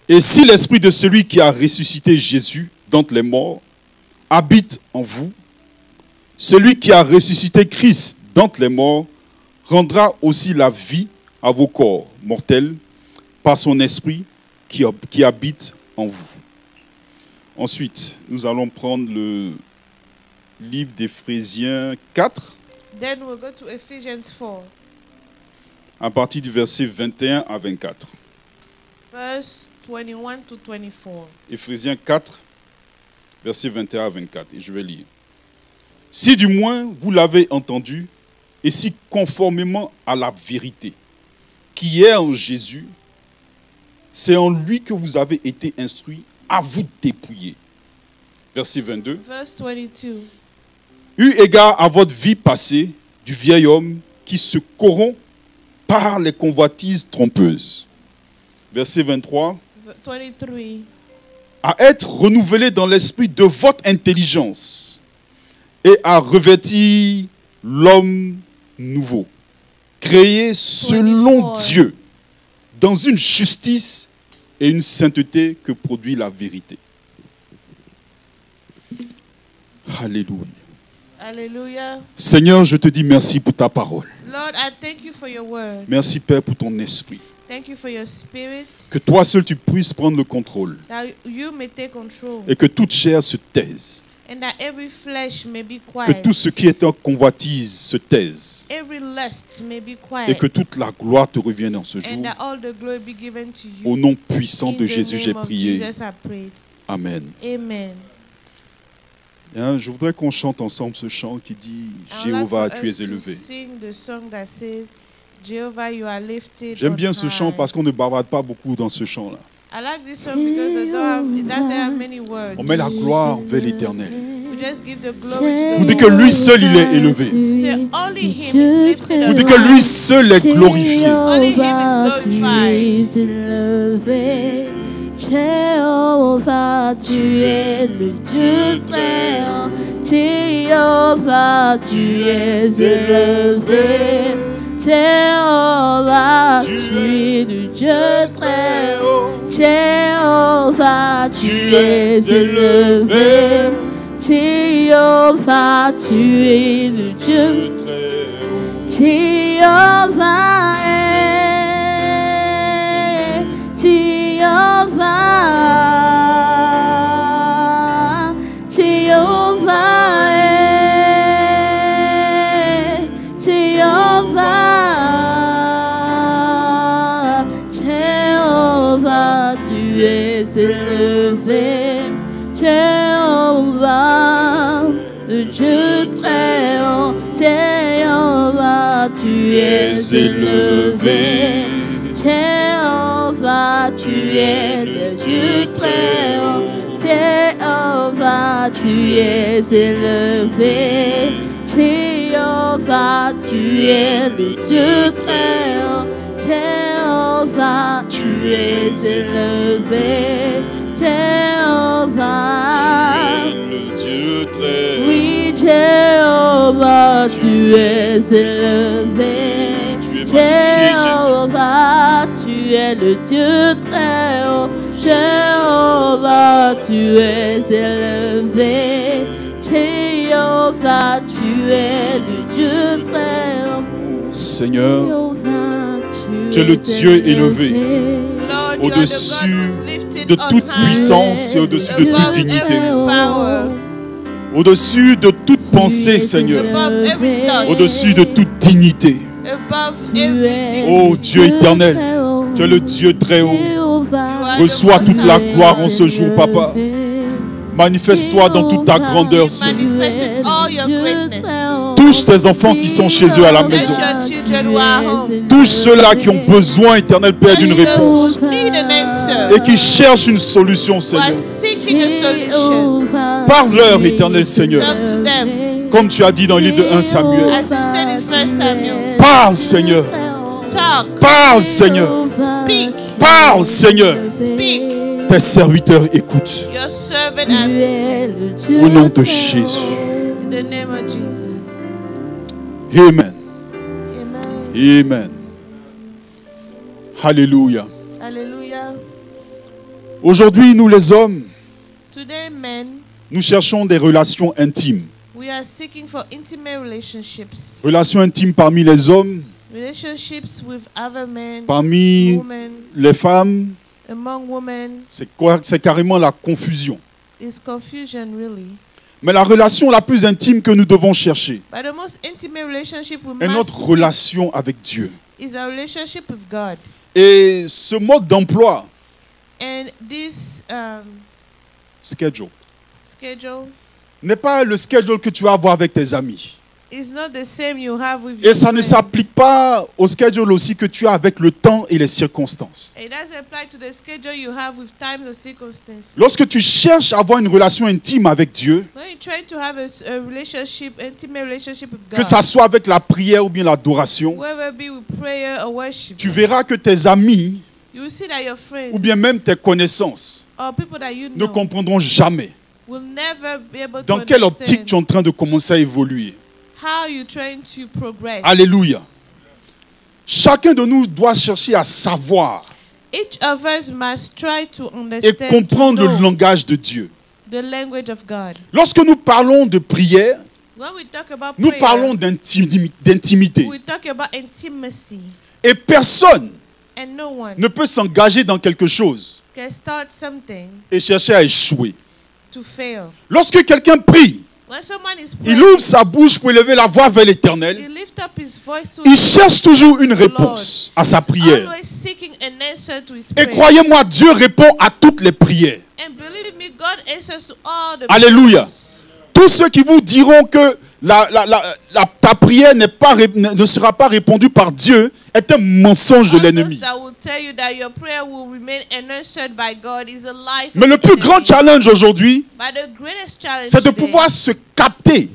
Et si l'esprit de celui qui a ressuscité Jésus d'entre les morts habite en vous, celui qui a ressuscité Christ d'entre les morts rendra aussi la vie à vos corps mortels par son esprit qui habite en vous. Ensuite, nous allons prendre le livre d'Éphésiens 4. Then we'll go to Ephesians 4. À partir du verset 21 à 24. Verse 21 to 24. Éphésiens 4, verset 21 à 24. Et je vais lire. Si du moins vous l'avez entendu, et si conformément à la vérité qui est en Jésus, c'est en lui que vous avez été instruits à vous dépouiller. Verset 22. Verse 22. Eu égard à votre vie passée du vieil homme qui se corrompt par les convoitises trompeuses. Verset 23. 23. À être renouvelé dans l'esprit de votre intelligence et à revêtir l'homme nouveau, créé selon 24. Dieu, dans une justice et une sainteté que produit la vérité. Alléluia. Hallelujah. Seigneur, je te dis merci pour ta parole. Lord, I thank you for your word. Merci, Père, pour ton esprit. Thank you for your spirit. Que toi seul tu puisses prendre le contrôle That you may take control. et que toute chair se taise. And that every flesh may be Que quiet. tout ce qui est en convoitise se taise. Every lust may be Et quiet. que toute la gloire te revienne en ce jour. And that all the glory be given to you. Au nom puissant In de the Jésus, j'ai name of prié. Jesus, I prayed. Amen. Amen. Bien, je voudrais qu'on chante ensemble ce chant qui dit I would like Jéhovah, for tu us es to élevé. sing the song that says, Jehovah, you are lifted J'aime on bien ce chant high. parce qu'on ne bavarde pas beaucoup dans ce chant-là. I like this song because it doesn't have many words. On met la gloire vers l'éternel. We just give the glory to Vous the dites que Lord. lui seul il est élevé. To say only him is lifted Vous up. dites que lui seul est glorifié. Only him is glorified. Jéhovah, tu es le Dieu très haut. Jéhovah, tu es élevé. Jéhovah, tu es le Dieu très haut. Jéhovah, tu es élevé. Jéhovah, tu es le Dieu. Jéhovah est. Jéhovah. Jéhovah est. Jéhovah. Jéhovah, tu es élevé. Jéhovah, le Dieu très haut. Jéhovah, tu es élevé. Jéhovah, tu es le Dieu très haut. Jéhovah, tu es élevé. Jéhovah, tu es le Dieu très haut. Jéhovah, tu es élevé. Jéhovah, le Dieu très haut. oui, Jéhovah, tu es élevé. Jéhovah, tu es le Dieu très haut. Jéhovah, tu es élevé. Jéhovah, tu es le Dieu très haut. Seigneur, Jéhovah, tu es le Dieu élevé. Lord, you are the Au-dessus God who's lifted de on toute high, puissance et au-dessus de toute above dignité. every power, Au-dessus de toute pensée, Seigneur. above every thought, Au-dessus de toute dignité. above everything. Oh Dieu éternel, tu es le Dieu très haut. Reçois toute la gloire en ce jour, Papa. Manifeste-toi dans toute ta grandeur, Seigneur. Manifested all your greatness. Touche tes enfants qui sont chez eux à la maison. Touch your children who are home. Touche ceux-là qui ont besoin, éternel Père, d'une Touch those réponse. who need an answer. Et qui cherchent une solution, Who Seigneur. are seeking a solution. Parle-leur, éternel Seigneur. Come to them. Comme tu as dit dans le livre de 1 Samuel. As you said in 1 Samuel. Parle, Seigneur. Talk. Parle, Seigneur. Speak. Parle, Seigneur. Speak. Tes serviteurs écoutent. Your servant are listening. Au nom de Jésus. In the name of Jesus. Amen. Amen. Amen. Alléluia. Hallelujah. Aujourd'hui, nous les hommes, Today, men, nous cherchons des relations intimes. we are seeking for intimate relationships. Relations intimes parmi les hommes, Relationships with other men, parmi women, les femmes. among women. C'est carrément la confusion. Is confusion really? Mais la relation la plus intime que nous devons chercher But the most intimate relationship we est must notre seek relation avec Dieu. is a relationship with God. Et ce mode d'emploi, And this schedule, schedule n'est pas le schedule que tu vas avoir avec tes amis. is not the same you have with Et your ça ne friends. s'applique pas au schedule aussi que tu as avec le temps et les circonstances. It doesn't apply to the schedule you have with times or circumstances. Lorsque tu cherches à avoir une relation intime avec Dieu, When you're trying to have a relationship, intimate relationship with God, que ça soit avec la prière ou bien l'adoration, whether it be with prayer or worship, tu verras que tes amis you will see that your friends ou bien même tes connaissances or people that you ne know comprendront jamais will never be able to dans quelle optique understand tu es en train de commencer à évoluer. how you're trying to progress. Alléluia. Chacun de nous doit chercher à savoir Each of us must try to et understand, comprendre to le know langage de Dieu. the language of God. Lorsque nous parlons de prière, When we talk about nous prayer, parlons d'intimité. we talk about intimacy, Et personne and no one ne peut s'engager dans quelque chose can start something et chercher à échouer. to fail. Lorsque quelqu'un prie, When someone is il praying, ouvre sa bouche pour élever la voix vers he l'Éternel. lifts up his voice to Il cherche toujours une réponse à sa prière. always seeking an answer to his Et prayer. croyez-moi, Dieu répond à toutes les prières. And believe me, God answers to all the Alléluia. prayers. Tous ceux qui vous diront que ta prière ne sera pas répondue par Dieu est un mensonge de All those l'ennemi. that will tell you that your prayer will remain unanswered by God is a lie from Mais le the plus enemy. grand challenge aujourd'hui, But the greatest challenge c'est de today pouvoir se capter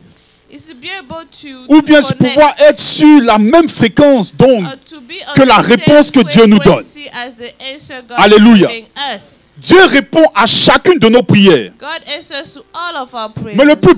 is to be able ou to bien connect, pouvoir être sur la même fréquence d'onde. to be on que la the réponse same que Dieu nous donne. frequency as the answer God Alléluia. is giving us. Dieu répond à chacune de nos prières. God answers to all of our prayers. Mais le plus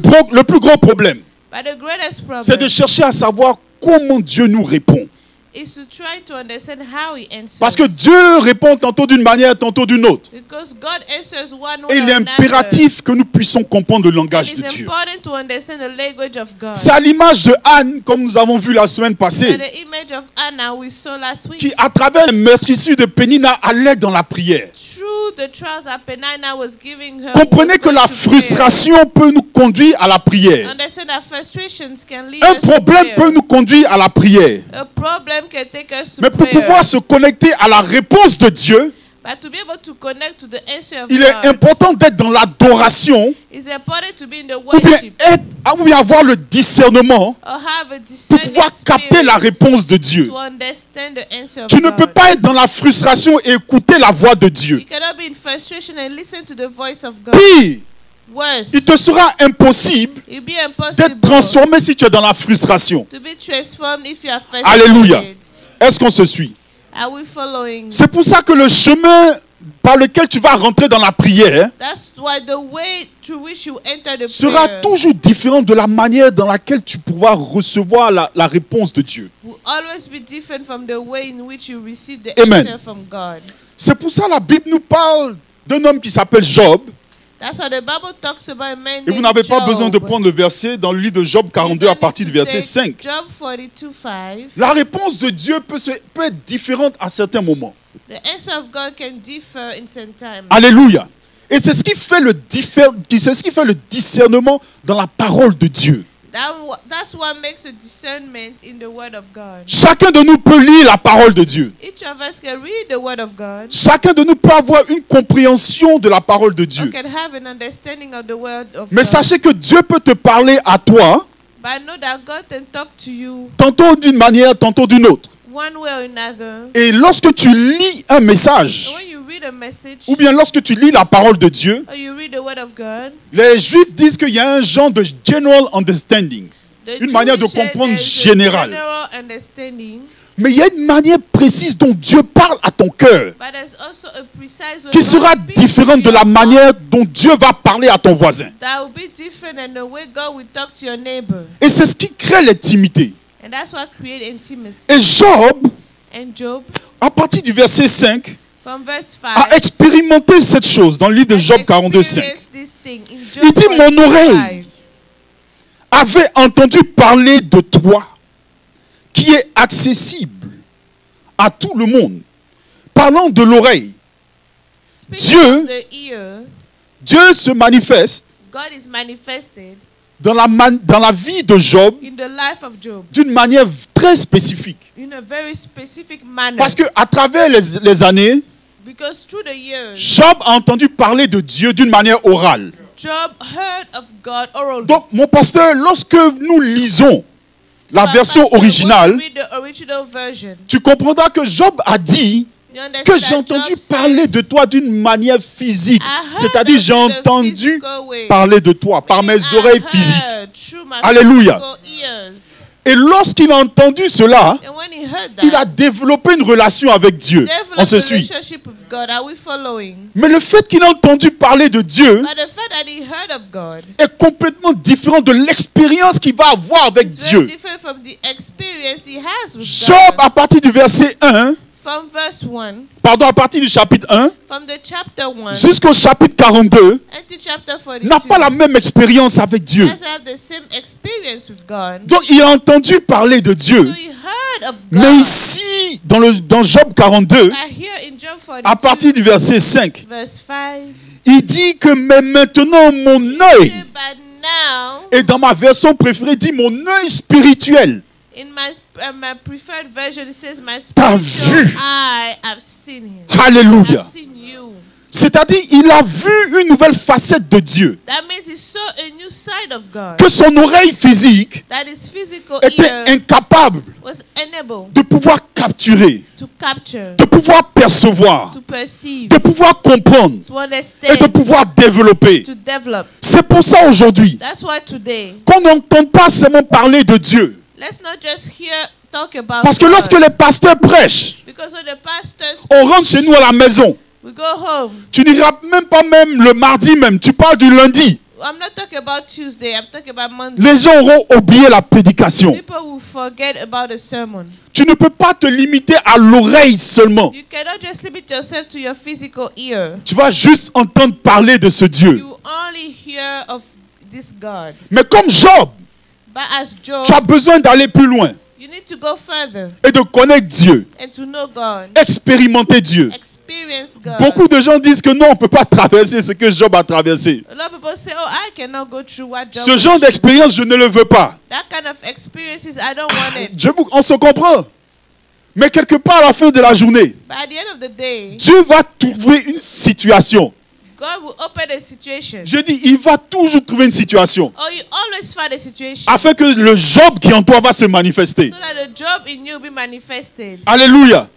gros problème, But the greatest problem c'est de chercher à savoir comment Dieu nous répond. is to try to understand how he answers. Parce que Dieu répond tantôt d'une manière, tantôt d'une autre. Because God answers one Et way il est or another. impératif que nous puissions comprendre le It langage is de Dieu. important to understand the language of God. C'est à l'image de Anne, comme nous avons vu la semaine And passée, the image of Anna we saw last week. qui à travers les meurtrissures de Pénina allait dans la prière. Through the trials that Penina was giving her. Comprenez was que going la to frustration peut nous conduire à la prayer. prière. Understand that frustrations can lead Un us to problème prayer. peut nous conduire à la prière. A problem can take us to Mais pour prayer. pouvoir se connecter à la réponse de Dieu, But to be able to connect to the answer of il est God, important d'être dans l'adoration it's important to be in the ou bien, worship ou bien avoir le discernement or have a pour discerning pouvoir capter la spirit réponse de Dieu. to understand the answer of Tu ne God. peux pas être dans la frustration et écouter la voix de Dieu. You cannot be in frustration and listen to the voice of God. Pire, Worse, il te sera impossible it'll be d'être impossible transformé si tu es dans la frustration. to be transformed if you are frustrated. Alléluia. Est-ce qu'on se suit? Are we following? C'est pour ça que le chemin par lequel tu vas rentrer dans la prière That's why the way through which you enter the sera prayer toujours différent de la manière dans laquelle tu pourras recevoir la réponse de Dieu. will always be different from the way in which you receive the Amen. answer from God. C'est pour ça que la Bible nous parle d'un homme qui s'appelle Job. That's why the Bible talks about a man Et vous named n'avez pas Job. besoin de prendre le verset dans le livre de Job You 42 don't à partir need du to verset take 5. Job 42:5. La réponse de Dieu peut être différente à certains moments. The answer of God can differ in some time. Alléluia. Et c'est ce qui fait le discernement dans la parole de Dieu. That's what makes a discernment in the Word of God. Chacun de nous peut lire la parole de Dieu. Each of us can read the Word of God. Chacun de nous peut avoir une compréhension de la parole de Or Dieu. can have an understanding of the Word of Mais God. sachez que Dieu peut te parler à toi, But I know that God can talk to you tantôt d'une manière, tantôt d'une autre. one way or another. Et lorsque tu lis un message, And when you read a message ou bien lorsque tu lis la parole de Dieu, or you read the Word of God, les Juifs disent qu'il y a un genre de general understanding, the une manière de Jewish said comprendre there's a générale. general understanding, Mais il y a une manière précise dont Dieu parle à ton cœur, but there's also a precise way qui God sera speaks différente to de la your manière dont Dieu va parler à ton voisin. that will be different than the way God will talk to your neighbor. Et c'est ce qui crée l'intimité. And that's what creates intimacy. Et Job, And Job, à partir du verset 5, From verse 5, a expérimenté cette chose dans le livre de Job 42:5. Il dit, mon oreille avait entendu parler de toi, qui est accessible à tout le monde. Parlant de l'oreille, Dieu se manifeste dans la vie de Job d'une manière très spécifique. Parce qu'à travers les années, Job a entendu parler de Dieu d'une manière orale. Donc, mon pasteur, lorsque nous lisons la version originale, tu comprendras que Job a dit que j'ai entendu parler de toi d'une manière physique. C'est-à-dire, j'ai entendu parler de toi par mes oreilles physiques. Alléluia. Et lorsqu'il a entendu cela, il a développé une relation avec Dieu. On se suit. Mais le fait qu'il a entendu parler de Dieu est complètement différent de l'expérience qu'il va avoir avec Dieu. Job, à partir du verset 1, pardon, à partir du chapitre 1 jusqu'au chapitre 42, n'a pas la même expérience avec Dieu. Donc il a entendu parler de Dieu. Mais ici, dans Job 42, à partir du verset 5, il dit que mais maintenant mon œil, et dans ma version préférée, il dit mon œil spirituel, in my preferred version, it says, my t'as spiritual vu. eye, I've seen him. Alléluia. I've seen you. C'est-à-dire, il a vu une nouvelle facette de Dieu. That means he saw a new side of God. Que son oreille physique That his physical était ear incapable was unable de pouvoir capturer, to capture, de pouvoir percevoir, to perceive, de pouvoir comprendre to et de understand, pouvoir développer. to develop. C'est pour ça aujourd'hui That's why today, qu'on n'entend pas seulement parler de Dieu. let's not just talk about Parce que God. lorsque les pasteurs prêchent, Because when the pastors on rentre chez nous à la maison. we go home. Tu n'iras même pas même le mardi même, tu parles du lundi. I'm not talking about Tuesday, I'm talking about Monday. Les gens auront oublié la prédication. People will forget about the sermon. Tu ne peux pas te limiter à l'oreille seulement. You cannot just limit yourself to your physical ear. Tu vas juste entendre parler de ce Dieu. You only hear of this God. Mais comme Job, But as Job, tu as besoin d'aller plus loin you need to go further et de connaître Dieu, and to know God, expérimenter Dieu. experience God. Beaucoup de gens disent que non, on ne peut pas traverser ce que Job a traversé. A lot of people say, "Oh, I cannot go through what Job." Ce went genre through." d'expérience, je ne le veux pas. That kind of experiences, I don't want it. On se comprend. Mais quelque part à la fin de la journée, But at the end of the day, Dieu va trouver une situation. God will open a situation. Je dis, il va toujours trouver une situation Or you always find a situation afin que le Job qui en toi va se manifester. so that the Job in you be manifested. Alléluia.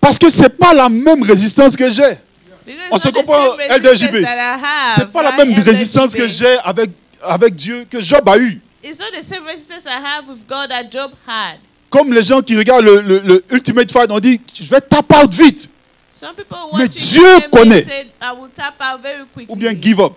Parce que c'est pas la même résistance que j'ai. Because On it's se not the comprend, same LDJB. resistance that I have, C'est pas la right, même résistance que LDJB. j'ai avec Dieu que Job a eu. It's not the same resistance I have with God that Job had. Comme les gens qui regardent le Ultimate Fight, on dit, je vais tap out vite. Some people Mais watching Dieu the game, connaît. they said, I will tap out very quickly. Ou bien give up.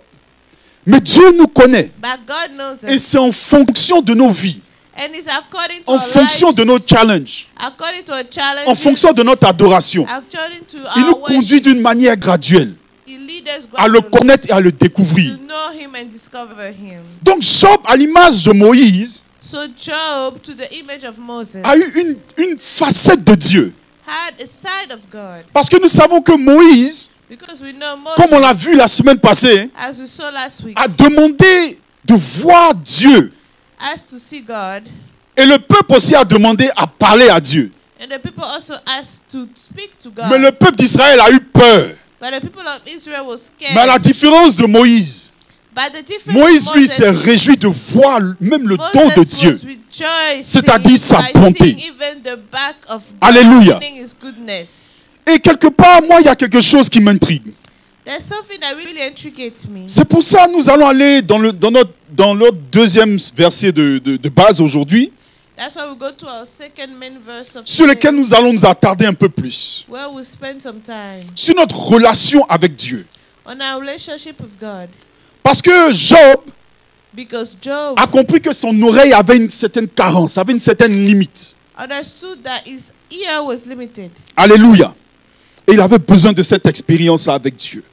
Mais Dieu nous connaît. But God knows Et us. c'est en fonction de nos vies, And it's according to en our fonction de lives, nos challenges, according to our challenges, en fonction de notre adoration. according to Il nous our conduit d'une worships. manière graduelle He leads us à le gradually connaître et à le to découvrir. know him and discover him. Donc Job, à l'image de Moïse, So Job, to the image of Moses, a eu une facette de Dieu. had a side of God. Parce que nous savons que Moïse, Because we know Moses, comme on l'a vu la semaine passée, as we saw last week, a demandé de voir Dieu. asked to see God. Et le peuple aussi a demandé à parler à Dieu. And the people also asked to speak to God. Mais le peuple d'Israël a eu peur. But the people of Israel were scared. Mais à la différence de Moïse, But the difference Moïse, with lui, Moses, s'est réjoui de voir même le Moses don de was Dieu. rejoicing C'est-à-dire sa by bonté. seeing even the back of God, Alléluia. meaning his goodness. Et quelque part, moi, il y a quelque chose qui m'intrigue. There's something that really intrigates me. C'est pour ça que nous allons aller dans notre deuxième verset de base aujourd'hui, That's why we go to our second main verse of sur lequel today, nous allons nous attarder un peu plus. where we spend some time Sur notre relation avec Dieu. on our relationship with God. Parce que Job Because Job a compris que son oreille avait une certaine carence, avait une certaine limite. understood that his ear was limited. Alléluia. Et il avait besoin de cette expérience avec Dieu.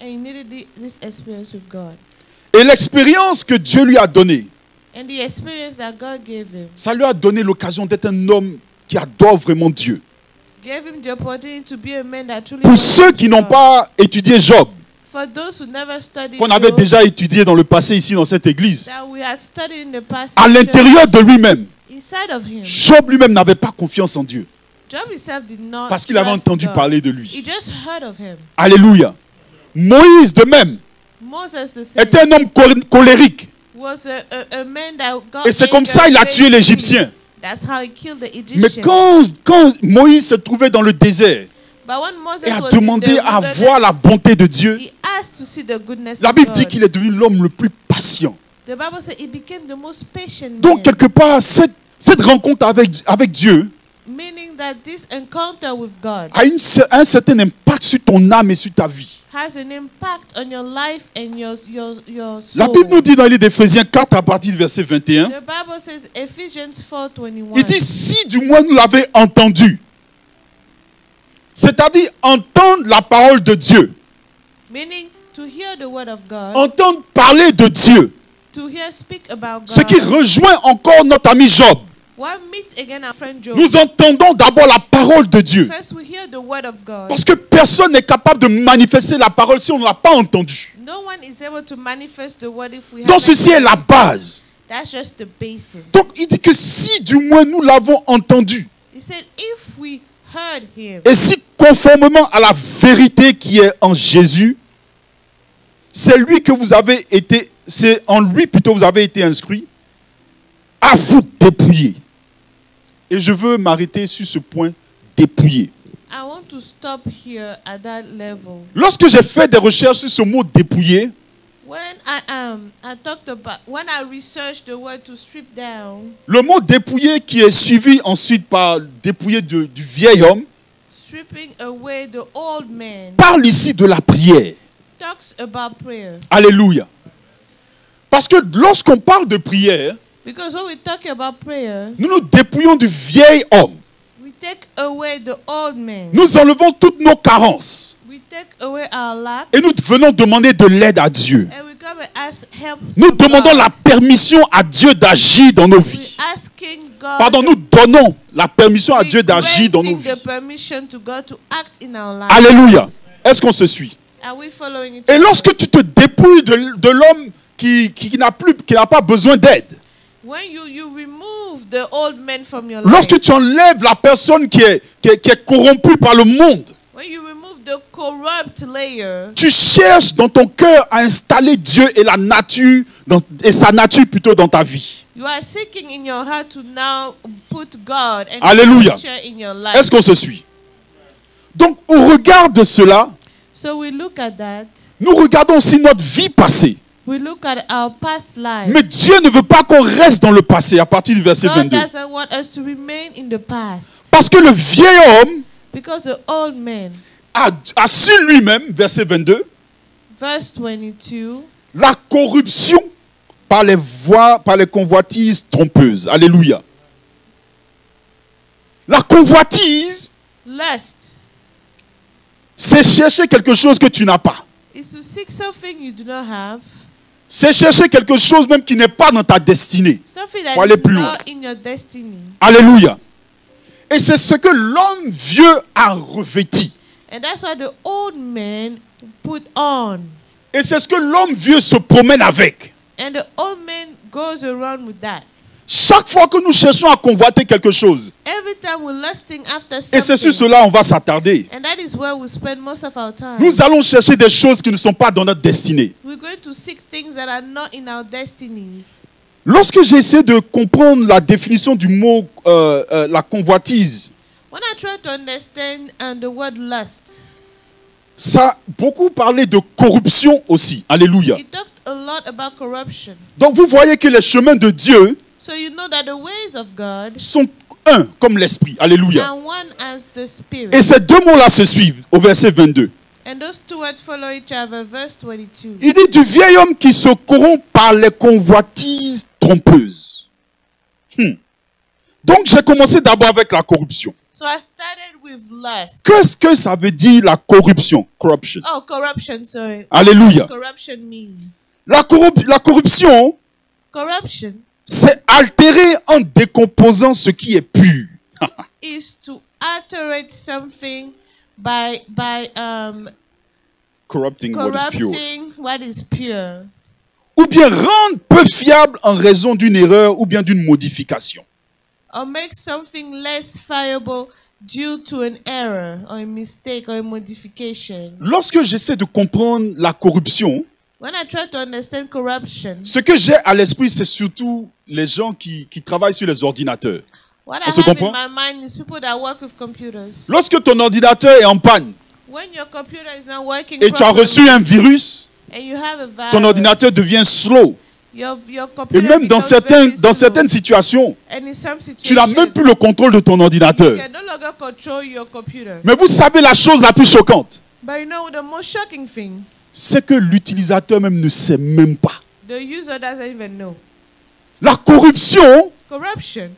And he needed this experience with God. Et l'expérience que Dieu lui a donnée, And the experience that God gave him ça lui a donné l'occasion d'être un homme qui adore vraiment Dieu. gave him the opportunity to be a man that truly Pour worships ceux qui n'ont God. pas étudié Job, For those who never studied qu'on avait Job, déjà étudié dans le passé ici dans cette église, that we had studied in the past, à l'intérieur de lui-même, inside of him, Job lui-même n'avait pas confiance en Dieu Job himself did not parce qu'il avait trust entendu God. parler de He lui. just heard of him. Alléluia. Moïse de même Moses the same était un homme colérique. was a man that got Et c'est comme ça qu'il a tué l'Égyptien. That's how he killed the Mais Egyptian. quand Moïse se trouvait dans le désert But when Moses et a was demandé in the à wilderness, voir la bonté de Dieu, he asked to see the goodness la of Bible God. dit qu'il est devenu l'homme le plus patient. The Bible said he became the most patient Donc man, quelque part, cette rencontre avec Dieu meaning that this encounter with God a un certain impact sur ton âme et sur ta vie. has an impact on your life and your La soul. Bible nous dit dans le livre d'Éphésiens 4 à partir du verset 21, The Bible says Ephesians 4:21. il dit si du moins nous l'avons entendu, c'est-à-dire entendre la parole de Dieu, Meaning to hear the word of God, entendre parler de Dieu, to hear speak about ce qui God. rejoint encore notre ami Job. What meets again our friend Job? Nous entendons d'abord la parole de Dieu. First we hear the word of God. Parce que personne n'est capable de manifester la parole si on ne l'a pas entendue. No one is able to manifest the word if we Donc haven't ceci est heard la it. base. That's just the basis. Donc il dit que si du moins nous l'avons entendu, He said if we heard him, et si conformément à la vérité qui est en Jésus, c'est lui que vous avez été, c'est en lui plutôt vous avez été inscrit, à vous dépouiller. Et je veux m'arrêter sur ce point, dépouiller. I want to stop here at that level. Lorsque j'ai fait des recherches sur ce mot dépouiller, When when I researched the word to strip down, le mot dépouiller qui est suivi ensuite par dépouiller du vieil homme, stripping away the old man, parle ici de la prière. talks about prayer. Alléluia. Parce que lorsqu'on parle de prière, Because when we talk about prayer, nous nous dépouillons du vieil homme. we take away the old man. Nous enlevons toutes nos carences. We take away our lack. Et nous venons demander de l'aide à Dieu. And we come and ask help. Nous from demandons God. la permission à Dieu d'agir dans nos We vies. asking God. Pardon, nous donnons la permission à we Dieu d'agir dans nos granting the vies. permission to God to act in our lives. Alléluia. Est-ce qu'on se suit? Are we following it? Et lorsque tu te dépouilles de l'homme qui n'a pas besoin d'aide, When you remove the old man from your lorsque life, tu enlèves la personne qui est corrompue par le monde, when you remove the corrupt layer, tu cherches dans ton cœur à installer Dieu et la nature, et sa nature plutôt dans ta vie. you are seeking in your heart to now put God and Alléluia. nature in your life. Est-ce qu'on se suit? Donc, au regard de cela, So we look at that. nous regardons aussi notre vie passée. We look at our past life. Mais Dieu ne veut pas qu'on reste dans le passé à partir du verset God 22. doesn't want us to remain in the past. Parce que le vieil homme Because the old man, a su lui-même, verset 22, verse 22, la corruption par les convoitises trompeuses. Alléluia. La convoitise, lust c'est chercher quelque chose que tu n'as pas. is to seek something you do not have, C'est chercher quelque chose même qui n'est pas dans ta destinée. something Pour that aller is plus loin. not in your destiny. Alléluia. Et c'est ce que l'homme vieux a revêti. And that's what the old man put on. Et c'est ce que l'homme vieux se promène avec. And the old man goes around with that. Chaque fois que nous cherchons à convoiter quelque chose, Every time we're lusting after et c'est sur something, cela on va s'attarder, and that is where we spend most of our time. nous allons chercher des choses qui ne sont pas dans notre destinée. We're going to seek things that are not in our destinies. Lorsque j'essaie de comprendre la définition du mot la convoitise, When I try to understand the word lust, ça a beaucoup parlé de corruption aussi. Alléluia. it talked a lot about corruption. Donc vous voyez que les chemins de Dieu So you know that the ways of God sont un comme l'esprit. Alléluia. are one as the Spirit. Et ces deux mots-là se suivent au verset 22. And those two words follow each other. Verse 22. Il dit du vieil homme qui se corrompt par les convoitises trompeuses. Donc j'ai commencé d'abord avec la corruption. So I started with lust. Qu'est-ce que ça veut dire la corruption? Corruption. Oh, corruption, sorry. Alléluia. What does corruption mean? La corruption, Corruption c'est altérer en décomposant ce qui est pur. is to alterate something by Corrupting what is pure. corrupting what is pure. Ou bien rendre peu fiable en raison d'une erreur ou bien d'une modification. Or make something less fiable due to an error or a mistake or a modification. Lorsque j'essaie de comprendre la corruption, When I try to understand corruption, ce que j'ai à l'esprit, c'est surtout les gens qui travaillent sur les ordinateurs. what On I se have comprend? in my mind is people that work with computers. Lorsque ton ordinateur est en panne When your computer is not working et tu as properly reçu un virus, and you have a virus, ton ordinateur devient slow. your Et computer même dans becomes very slow. certaines situations, And in some tu n'as même situations, plus le contrôle de ton you ordinateur. can no longer control your computer. Mais vous savez la chose la plus choquante, But you know the most shocking thing, c'est que l'utilisateur même ne sait même pas. the user doesn't even know. La corruption, Corruption,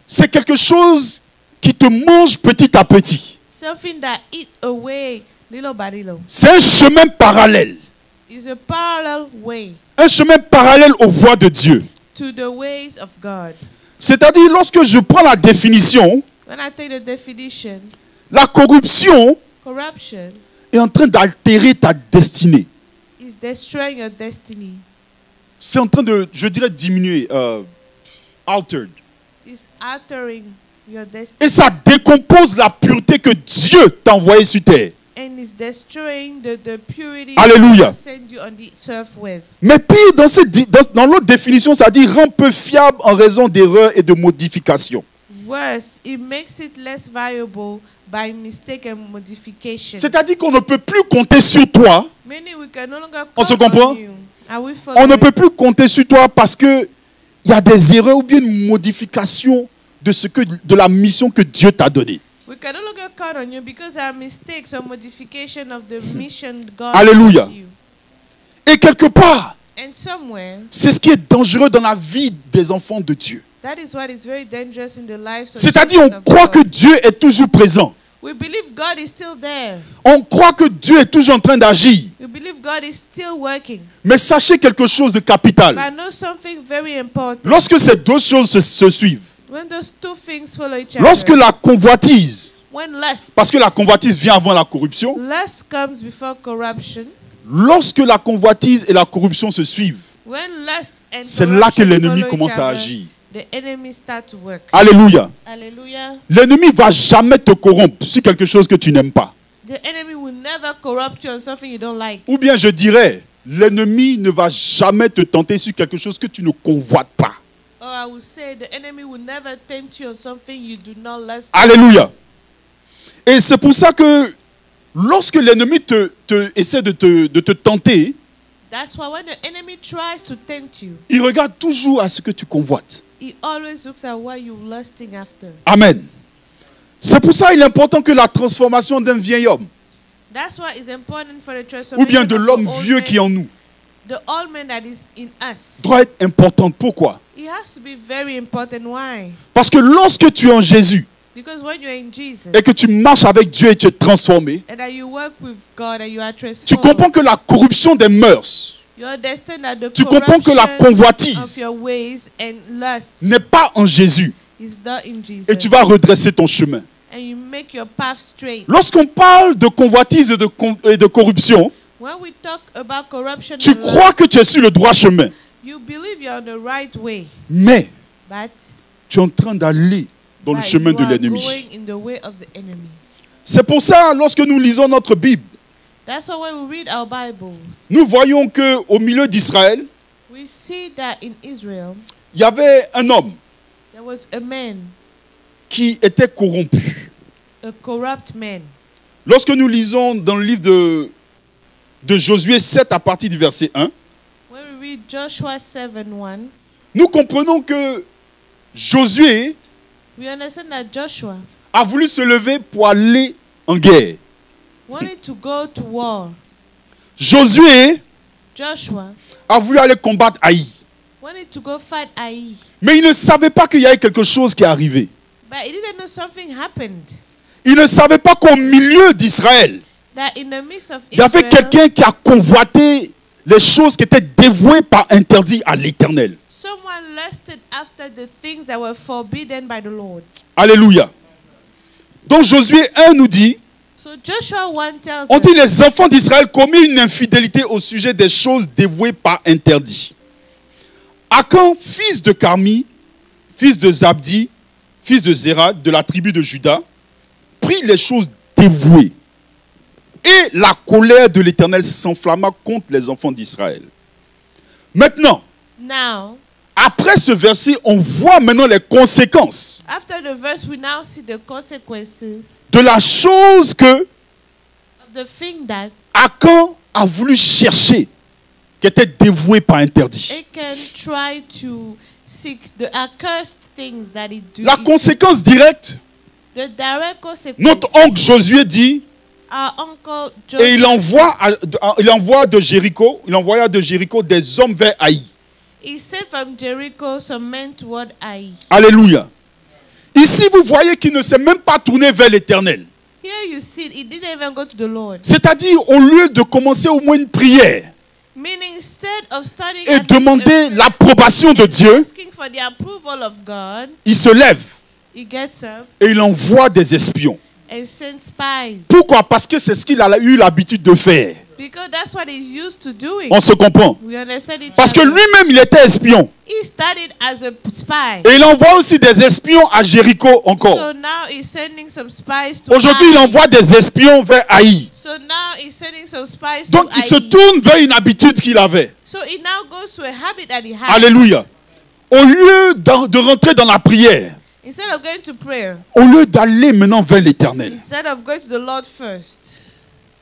c'est quelque chose qui te mange petit à petit. something that eats away little by little. C'est un chemin parallèle. Is a parallel way Un chemin parallèle aux voies de Dieu. to the ways of God. C'est-à-dire, lorsque je prends la définition, When I take the definition, la corruption corruption est en train d'altérer ta destinée. is destroying your destiny. C'est en train de, je dirais, diminuer, altered. It's altering your destiny. Et ça décompose la pureté que Dieu t'a envoyée sur terre. And it's destroying the purity Alléluia. God sent you on the earth with. Mais pire, dans l'autre définition, ça dit rend peu fiable en raison d'erreurs et de modifications. Worse, it makes it less viable by mistake and modification. C'est-à-dire qu'on ne peut plus compter sur toi. Meaning we can no longer On se count comprend? on you. Are we On ne following? peut plus compter sur toi parce que il y a des erreurs ou bien une modification de la mission que Dieu t'a donnée. We can no longer count on you because there are mistakes or modification of the mission God Alléluia. gave you. Et quelque part, And somewhere, c'est ce qui est dangereux dans la vie des enfants de Dieu. that is what is very dangerous in the lives of C'est-à-dire, children on of croit God. que Dieu est toujours présent. We believe God is still there. On croit que Dieu est toujours en train d'agir. We believe God is still working. Mais sachez quelque chose de capital. But I know something very important. Lorsque ces deux choses se suivent, When those two things follow each other, lorsque la convoitise, when lust, parce que la convoitise vient avant la corruption, lust comes before corruption, lorsque la convoitise et la corruption se suivent, when lust and c'est là que corruption l'ennemi follow commence each à other, agir. the enemy start to work. Alléluia. Hallelujah. L'ennemi ne va jamais te corrompre sur quelque chose que tu n'aimes pas. The enemy will never corrupt you on something you don't like. Ou bien je dirais, l'ennemi ne va jamais te tenter sur quelque chose que tu ne convoites pas. Or I will say the enemy will never tempt you on something you do not lust. Alléluia. Et c'est pour ça que lorsque l'ennemi essaie de te tenter, That's why when the enemy tries to tempt you, il regarde toujours à ce que tu convoites. he always looks at what you're lusting after. Amen. C'est pour ça qu'il est important que la transformation d'un vieil homme, That's why it's important for the ou transformation bien de of l'homme the old vieux man, qui est en nous, the old man that is in us. doit être importante. Pourquoi? It has to be very important. Why? Parce que lorsque tu es en Jésus Because when you're in Jesus et que tu marches avec Dieu et tu es transformé, and that you work with God and you are tu transformed, comprends que la corruption des mœurs you understand that the Tu comprends que la corruption convoitise of your ways and lust n'est pas en Jésus is not in Jesus. et tu vas redresser ton chemin. And you make your path straight. Lorsqu'on parle de convoitise et de corruption, When we talk about corruption tu and crois lust, que tu es sur le droit chemin, you believe you're on the right way, mais but tu es en train d'aller dans le chemin you de are l'ennemi. going in the way of the enemy. C'est pour ça, lorsque nous lisons notre Bible, That's why when we read our Bibles, nous voyons qu'au milieu d'Israël, we see that in Israel, il y avait un homme there was a man, qui était corrompu. a corrupt man. Lorsque nous lisons dans le livre de Josué 7 à partir du verset 1, When we read Joshua 7:1, nous comprenons que Josué we understand that Joshua a voulu se lever pour aller en guerre. wanted to go to war. Josué Joshua a voulu aller combattre Haï. wanted to go fight Ai. Mais il ne savait pas qu'il y avait quelque chose qui est arrivé. But he didn't know something happened. Il ne savait pas qu'au milieu d'Israël, That in the midst of il y avait Israel, quelqu'un qui a convoité les choses qui étaient dévouées par interdit à l'Éternel. someone lusted after the things that were forbidden by the Lord. Alléluia. Donc Josué 1 nous dit, So Joshua 1 tells on us, dit les enfants d'Israël commirent une infidélité au sujet des choses dévouées par interdit. Akan, fils de Carmi, fils de Zabdi, fils de Zéra, de la tribu de Juda, prit les choses dévouées. Et la colère de l'Éternel s'enflamma contre les enfants d'Israël. Maintenant, now, après ce verset, on voit maintenant les conséquences after the verse, we now see the consequences de la chose que of the thing that Akan a voulu chercher, qui était dévouée par interdit. Achan tried to seek, the accursed things that he do. La conséquence directe, The direct consequence. notre oncle Josué dit, Our uncle et il Joseph, envoya de Jéricho des hommes vers Haï. he sent from Jericho some men toward Ai. Alléluia. Ici, vous voyez qu'il ne s'est même pas tourné vers l'Éternel. Here you see, he didn't even go to the Lord. C'est-à-dire, au lieu de commencer au moins une prière Meaning, instead of starting et at least demander a prayer, l'approbation de Dieu, asking for the approval of God, il se lève he gets up et il envoie des espions. and sends spies. Pourquoi? Parce que c'est ce qu'il a eu l'habitude de faire. Because that's what he's used to doing. On se comprend. We understand each Parce que other. lui-même, il était espion. He started as a spy. Et il envoie aussi des espions à Jéricho encore. So now he's sending some spies to Aujourd'hui, il Ai. envoie des espions vers Haï. So now he's sending some spies Donc, to il se Ai. tourne vers une habitude qu'il avait. So he now goes to a habit that he has. Alléluia. Au lieu de rentrer dans la prière, Instead of going to prayer, au lieu d'aller maintenant vers l'Éternel, instead of going to the Lord first.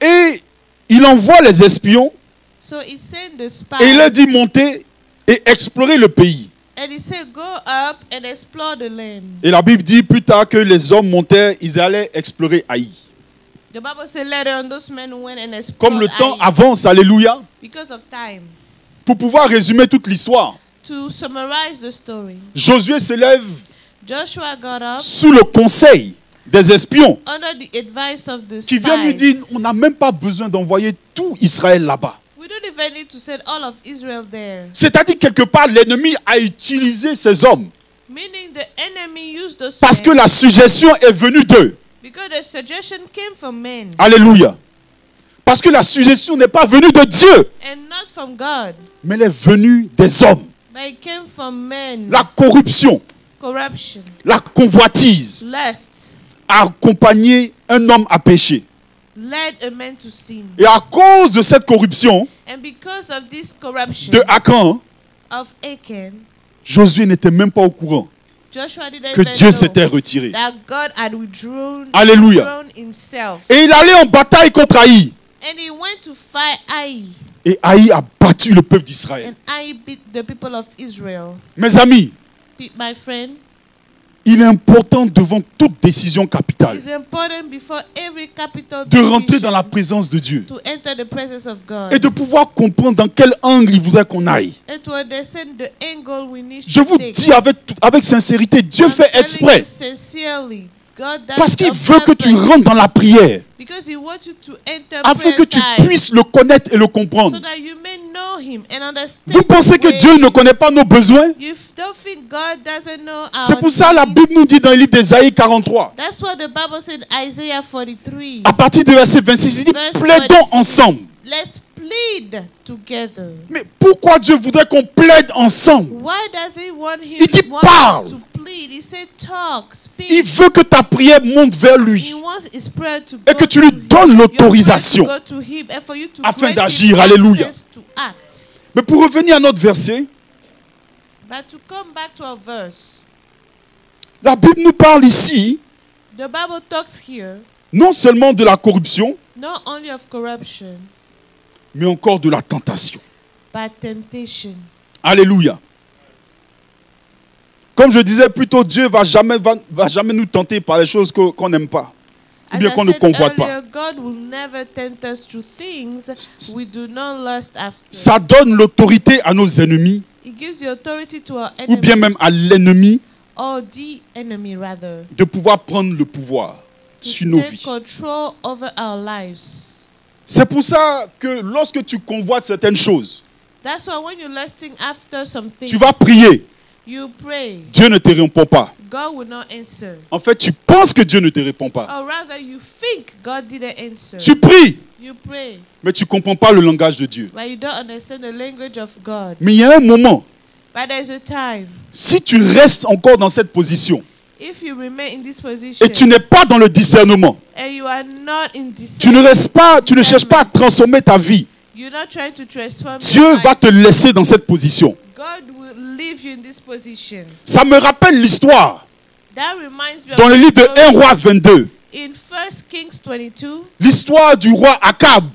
et il envoie les espions So he sent the et il spies. leur dit monter et explorer le pays. And he said, go up and explore the land. Et la Bible dit plus tard que les hommes montèrent, ils allaient explorer Haï. The Bible said later on those men went and explored Comme le temps Ai avance, alléluia, because of time. pour pouvoir résumer toute l'histoire, To summarize the story, Josué se lève Joshua got up sous le conseil des espions under the advice of the qui viennent lui dire, spies. on n'a même pas besoin d'envoyer tout Israël là-bas. We don't even need to send all of Israel there. C'est-à-dire quelque part, l'ennemi a utilisé ces hommes Meaning the enemy used those parce que men la suggestion est venue d'eux. because the suggestion came from men Alléluia. Parce que la suggestion n'est pas venue de Dieu, and not from God, mais elle est venue des hommes. but it came from men. La corruption, Corruption, la convoitise lust, a accompagné un homme à pécher. led a man to sin. Et à cause de cette corruption And because of this corruption de Akan, of Achan, Josué n'était même pas au courant Joshua didn't que even Dieu know s'était retiré. that God had withdrawn, Alléluia. withdrawn himself. Et il allait en bataille contre Haï. And he went to fight Ai. Et Haï a battu le peuple d'Israël. And Ai beat the people of Israel. Mes amis, My friend, il est important devant toute décision capitale it's important before every capital de rentrer decision dans la présence de Dieu to enter the presence of God et de pouvoir comprendre dans quel angle il voudrait qu'on aille. and to understand the angle we need Je to vous take. dis avec sincérité, Dieu I'm fait telling exprès you sincerely, God does parce qu'il on veut que tu purpose, rentres dans la prière because he wants you to enter afin que prayer tu time puisses le connaître et le so comprendre. that you may know him and understand. Vous pensez his que Dieu ne ways. connaît pas nos besoins? You don't think God doesn't know our C'est pour ça la needs. Bible nous dit dans le livre d'Ésaïe 43, That's what the Bible said in Isaiah 43. à partir du verset 26, il dit Verse plaidons 26. ensemble. Let's plead together. Mais pourquoi Dieu voudrait qu'on plaide ensemble? Why does he want him Il dit, want parle. us to plead? He said talk, speak. Il veut que ta prière monte vers He lui wants his prayer to et go que tu lui to him. donnes Your prayer l'autorisation. to go to him and for you to Afin grant d'agir. him Alléluia. access to act. Mais pour revenir à notre verset, But to come back to our verse, la Bible nous parle ici the Bible talks here non seulement de la corruption, not only of corruption, mais encore de la tentation. but temptation. Alléluia. Comme je disais plus tôt, Dieu va jamais nous tenter par les choses qu'on n'aime pas, ou As bien I qu'on ne said convoite pas. earlier, God will never tempt us to things we do not lust after. Ça donne l'autorité à nos ennemis, He gives the authority to our ou bien enemies, même à l'ennemi, or the enemy rather, de pouvoir prendre le pouvoir to sur nos take vies. control over our lives. C'est pour ça que lorsque tu convoites certaines choses, That's why when you're lusting after some things, tu vas prier. you pray. Dieu ne te répond pas. God will not answer. En fait, tu penses que Dieu ne te répond pas. Or rather, you think God didn't answer. Tu pries, You pray, mais tu ne comprends pas le langage de Dieu. but you don't understand the language of God. Mais il y a un moment, But there's a time, si tu restes encore dans cette position if you remain in this position et tu n'es pas dans le discernement, and you are not in tu ne discernment, restes pas, tu ne cherches pas à transformer ta vie, you're not trying to transform Dieu your va life, te laisser dans cette position. God will leave you in this position. Ça me rappelle l'histoire That reminds me dans le of livre de the 1 story roi 22, in 1 Kings 22, l'histoire du roi Akab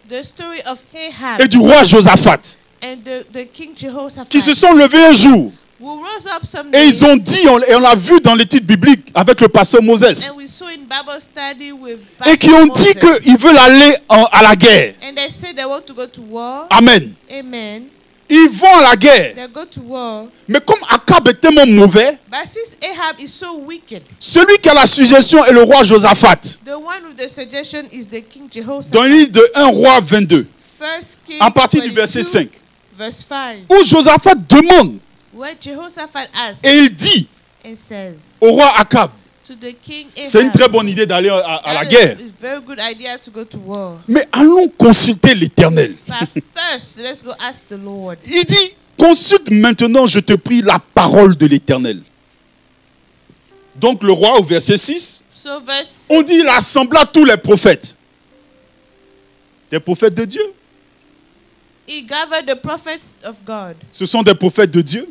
the story of Ahab et du roi Josaphat, and the king Jehoshaphat, qui se sont levés un jour who rose up some et ils ont days, dit, et on l'a vu dans l'étude biblique avec le pasteur Moses, and we saw in Bible study with et qui ont dit Moses. qu'ils veulent aller à la guerre. And they say they want to go to war. Amen. Amen. Ils vont à la guerre. They go to war. Mais comme Akab est tellement mauvais, But since Ahab is so wicked, celui qui a la suggestion est le roi Josaphat. the one with the suggestion is the king Jehoshaphat. Dans le livre de 1 roi 22, First King à partir du 22, verset 5, verse 5, où Josaphat demande where Jehoshaphat asks et il dit and says au roi Akab, to the king Ahab, c'est une très bonne idée d'aller à la that guerre, is a very good idea to go to war. mais allons consulter l'Éternel. But first, let's go ask the Lord. Il dit, consulte maintenant, je te prie, la parole de l'Éternel. Donc le roi, au verset 6, So verse on dit, il assembla tous les prophètes. Des prophètes de Dieu. he gathered the prophets of God. Ce sont des prophètes de Dieu.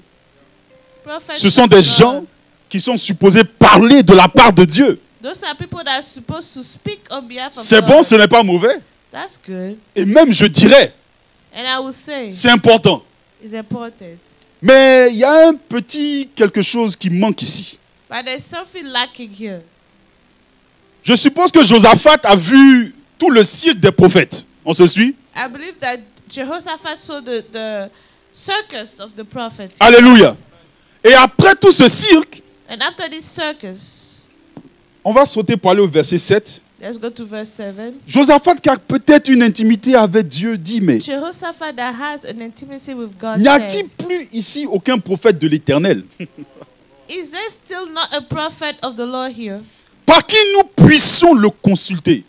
Prophets Ce sont of des God. gens qui sont supposés parler de la part de Dieu. Those are people that are supposed to speak on behalf of C'est God. bon, ce n'est pas mauvais. That's good. Et même, je dirais, And I will say c'est important. it's important. Mais il y a un petit quelque chose qui manque ici. But there's something lacking here. Je suppose que Josaphat a vu tout le cirque des prophètes. On se suit? I believe that Jehoshaphat saw the circus of the prophets. Alléluia. Et après tout ce cirque, And after this circus, on va sauter pour aller au verset 7. let's go to verse 7. Josaphat qui a peut-être une intimité avec Dieu dit, mais Jehoshaphat that has an intimacy with God n'y a-t-il said, plus ici aucun prophète de l'Éternel is there still not a prophet of the Lord here? par qui nous puissions le consulter?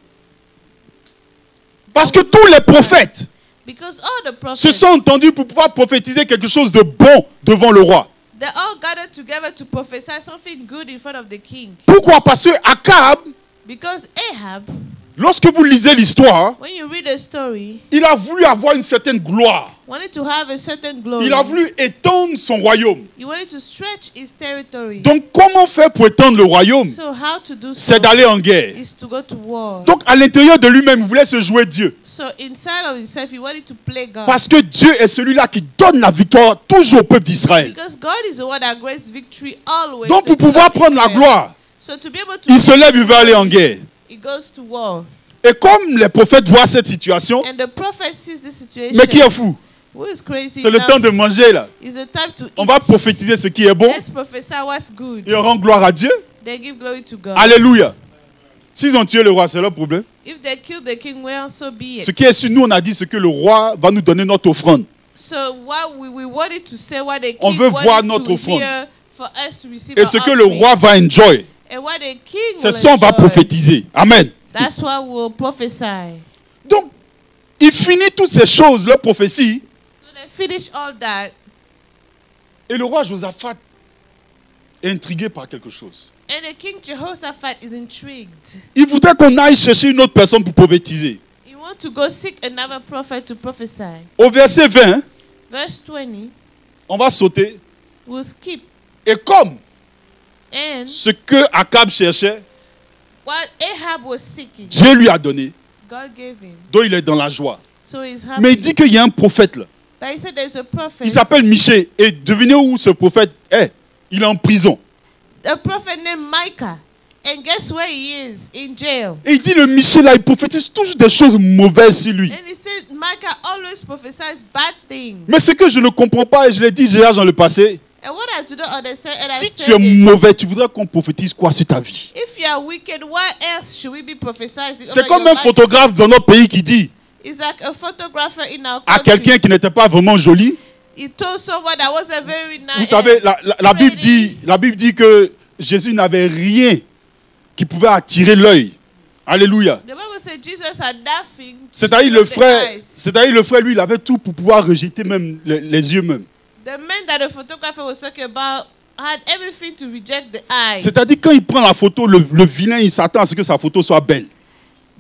Parce que tous les prophètes Because all the prophets, se sont entendus pour pouvoir prophétiser quelque chose de bon devant le roi. they all gathered together to prophesy something good in front of the king. Pourquoi? Parce que Akab, Because Ahab, lorsque vous lisez l'histoire, when you read the story, il a voulu avoir une certaine gloire. wanted to have a certain glory. Il a voulu étendre son royaume. He wanted to stretch his territory. Donc, comment faire pour étendre le royaume? So how to do so C'est d'aller en guerre. is to go to war. Donc, à l'intérieur de lui-même, il voulait se jouer Dieu. So inside of himself, he wanted to play God. Parce que Dieu est celui-là qui donne la victoire toujours au peuple d'Israël. Because God is the one that grants victory always. Donc, to pour the pouvoir people of prendre la Israel. gloire, So to be able to il se lève, il veut aller en guerre. he goes to war. Et comme les prophètes voient cette situation, And the prophet sees the situation. mais qui est fou? Who is crazy C'est le enough, temps de manger là. It's the time to On eat. va prophétiser ce qui est bon Let's prophesy what's good. et on rend gloire à Dieu. They give glory to God. Alléluia. S'ils ont tué le roi, c'est leur problème. If they kill the king, well, so be it. Ce qui est sur nous, on a dit ce que le roi va nous donner notre offrande. So what we wanted to say, what the king On veut wanted voir to notre offrande. hear for us to receive Et our ce que le offering. roi va enjoy, And what the king c'est will ça on va enjoy. prophétiser. Amen. That's what we'll prophesy. Donc, il finit toutes ces choses, leur prophétie, So they finish all that. et le roi Josaphat est intrigué par quelque chose. And the king Jehoshaphat is intrigued. Il voudrait qu'on aille chercher une autre personne pour prophétiser. He wants to go seek another prophet to prophesy. Au verset 20, Verse 20, on va sauter. we'll skip. Et comme And ce que Akab cherchait, what Ahab was seeking, Dieu lui a donné, God gave him. donc il est dans la joie. So he's happy. Mais il dit qu'il y a un prophète là. But he said there's a prophet. Il s'appelle Michée. Et devinez où ce prophète est? Il est en prison. A prophet named Micah. And guess where he is? In jail. Et il dit le Michée là, il prophétise toujours des choses mauvaises sur lui. And he said Micah always prophesies bad things. Mais ce que je ne comprends pas, et je l'ai dit déjà dans le passé, And what I do not understand, and I Si tu said es it, mauvais, tu voudrais qu'on prophétise quoi sur ta vie? if you are wicked, what else should we be prophesizing C'est over comme your un life? photographe dans notre pays qui dit It's like a photographer in our à country. quelqu'un qui n'était pas vraiment joli. He told someone that wasn't very nice. Vous savez, la Bible dit que Jésus n'avait rien qui pouvait attirer l'œil. Alléluia. The Bible said Jesus had nothing. C'est-à-dire le frère, lui, il avait tout pour pouvoir rejeter même les yeux même. The man that the photographer was talking about had everything to reject the eyes. C'est-à-dire quand il prend la photo, le vilain, il s'attend à ce que sa photo soit belle.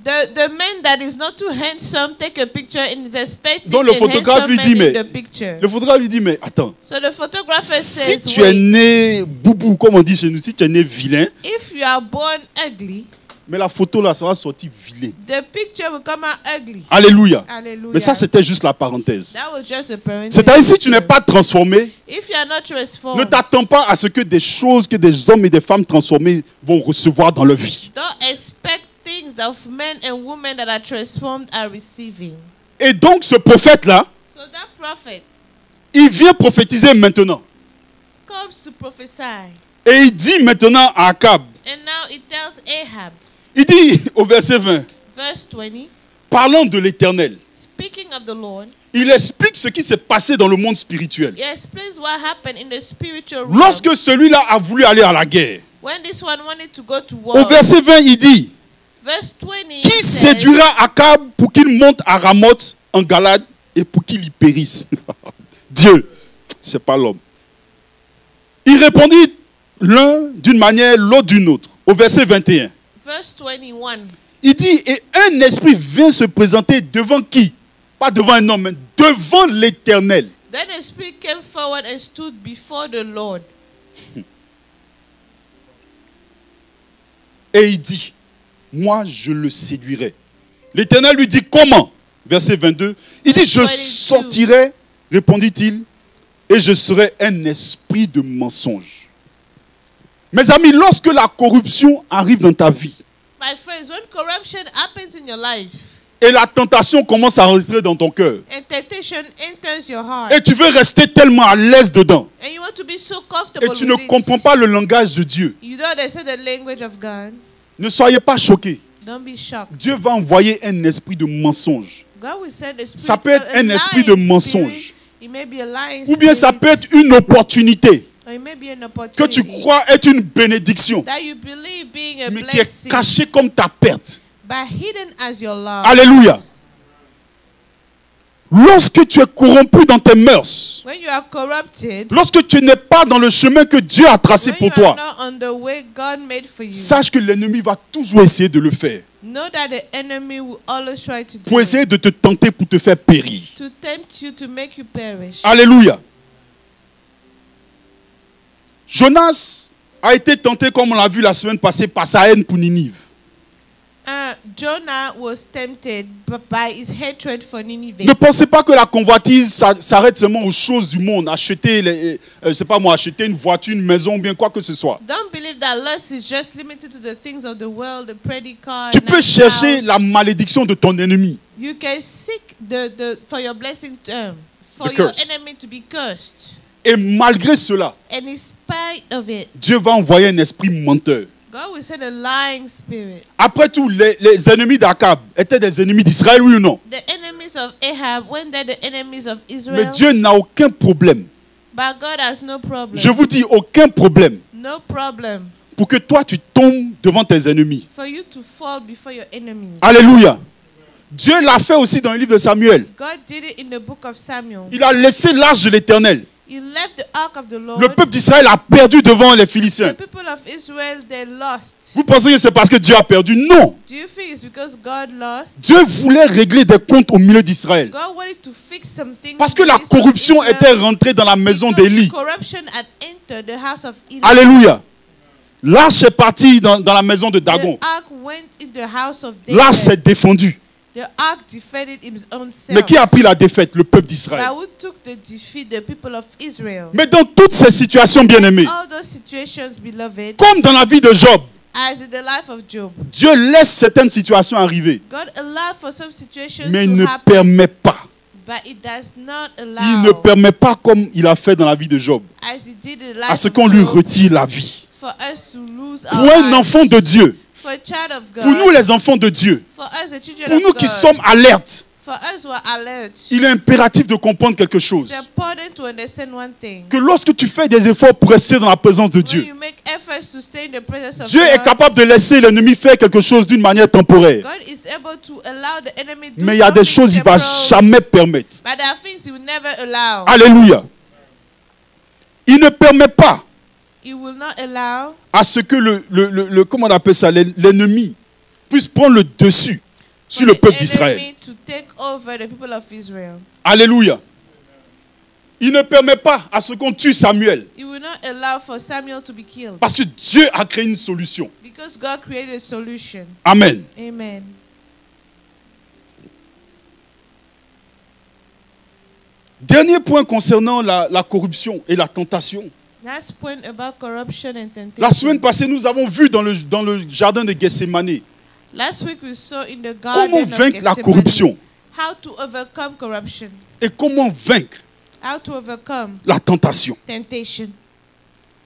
The man that is not too handsome take a picture and is expecting Donc le a photographe handsome lui dit, man in mais the picture. le photographe lui dit, mais attends, So the photographer si says, tu es wait, né boubou, comme on dit chez nous, si tu es né vilain, if you are born ugly, mais la photo là, ça va sortir vilain. the picture will come out ugly. Alléluia. Hallelujah. Mais ça, c'était juste la parenthèse. That was just a parenthesis. C'est-à-dire, si tu n'es pas transformé, If you are not ne transformed, t'attends pas à ce que des choses que des hommes et des femmes transformés vont recevoir dans leur vie. don't expect things that men and women that are transformed are receiving. Et donc, ce prophète-là, So that prophet il vient prophétiser maintenant. comes to prophesy. Et il dit maintenant à Akab, And now it tells Ahab, il dit au verset 20, verse 20, parlant de l'Éternel, speaking of the Lord, il explique ce qui s'est passé dans le monde spirituel. he explains what happened in the spiritual realm. Lorsque celui-là a voulu aller à la guerre, When this one wanted to go to au war, verset 20, il dit, verse 20 qui says, séduira Akab pour qu'il monte à Ramoth en Galade et pour qu'il y périsse? Dieu, c'est pas l'homme. Il répondit l'un d'une manière, l'autre d'une autre. Au verset 21, verse 21, il dit, et un esprit vient se présenter devant qui? Pas devant un homme, mais devant l'Éternel. then a spirit came forward and stood before the Lord. Et il dit, moi je le séduirai. L'Éternel lui dit, comment? Verset 22, il dit, je 22. sortirai, répondit-il, et je serai un esprit de mensonge. Mes amis, lorsque la corruption arrive dans ta vie, My friends, when corruption happens in your life et la tentation commence à rentrer dans ton cœur, and temptation enters your heart, et tu veux rester tellement à l'aise dedans, and you want to be so comfortable et tu ne with comprends it, pas le langage de Dieu, you don't understand the language of God, ne soyez pas choqués. don't be shocked. Dieu va envoyer un esprit de mensonge. God will send a spirit, Ça peut être un esprit de lying mensonge. spirit. It may be a lying Ou bien ça spirit, peut être une opportunité or it may be an que tu opportunity crois être une bénédiction, that you believe being a mais qui est blessing, cachée comme ta perte. but hidden as your love. Alléluia. Lorsque tu es corrompu dans tes mœurs, When you are corrupted, lorsque tu n'es pas dans le chemin que Dieu a tracé when pour you toi, are not on the way God made for you, sache que l'ennemi va toujours essayer de le faire know that the enemy will always try to do pour essayer de te tenter, pour te faire périr. to tempt you to make you perish. Alléluia. Jonas a été tenté, comme on l'a vu la semaine passée, par sa haine pour Ninive. Jonah was tempted by his hatred for Nineveh. Ne pensez pas que la convoitise s'arrête seulement aux choses du monde, acheter, je sais pas moi, acheter une voiture, une maison, bien quoi que ce soit. Don't believe that lust is just limited to the things of the world, the pretty car. Tu peux nice chercher house. la malédiction de ton ennemi. You can seek for your blessing, for The your curse. enemy to be cursed. Et malgré cela, And in spite of it, Dieu va envoyer un esprit menteur. God will send a lying spirit. Après tout, les ennemis d'Akab étaient des ennemis d'Israël, oui ou non? The enemies of Ahab, when they're the enemies of Mais Israel, Dieu n'a aucun problème. but God has no problem. Je vous dis, aucun problème No problem pour que toi tu tombes devant tes ennemis. for you to fall before your enemies. Alléluia. Dieu l'a fait aussi dans le livre de Samuel. God did it in the book of Samuel. Il a laissé l'arche de l'Éternel. He left the ark of the Lord. Le peuple d'Israël a perdu devant les The Philistins. people of Israel, they lost. Vous pensez que c'est parce que Dieu a perdu? Non. Do you think it's because God lost? Dieu voulait régler des comptes au milieu d'Israël. God wanted to fix something. Parce que la corruption était rentrée dans la maison d'Élie. Corruption had entered the house of Eli. Alléluia. L'arche est partie dans la maison de Dagon. The ark went in the house of L'arche s'est David. défendue. The ark defended his own self. Mais qui a pris la défaite? Le peuple d'Israël. But who took the defeat? The people of Israel. Mais dans toutes ces situations, bien-aimés, All those situations, beloved, comme dans la vie de Job, as in the life of Job, Dieu laisse certaines situations arriver, God allowed for some situations mais il to ne happen, permet pas. but it does not Il ne allow permet pas comme il a fait dans la vie de Job. as he did in the à life ce of qu'on lui Job, retire la vie. for us to lose Pour our un lives. enfant de Dieu, For a child of God. pour nous les enfants de Dieu, For us, the children pour of nous qui God. sommes alertes, For us who are alert. il est impératif de comprendre quelque chose. It's important to understand one thing. Que lorsque tu fais des efforts pour rester dans la présence de When Dieu, you make efforts to stay in the presence of Dieu est God, capable de laisser l'ennemi faire quelque chose d'une manière temporaire. God is able to allow the enemy to do Mais il y a des something choses qu'il ne va temporal, jamais permettre. but there are things he will never allow. Alléluia. Il ne permet pas He will not allow à ce que comment on appelle ça, l'ennemi puisse prendre le dessus sur le for peuple the d'Israël. enemy to take over the people of Israel. Alléluia. Il ne permet pas à ce qu'on tue Samuel. He will not allow for Samuel to be killed. Parce que Dieu a créé une solution. Because God created a solution. Amen. Amen. Dernier point concernant la corruption et la tentation. Last point about corruption and temptation. La semaine passée, nous avons vu dans le jardin de Gethsémani Last week we saw in the garden comment of vaincre la Gethsemane corruption how to overcome corruption, et comment vaincre how to overcome la tentation. temptation.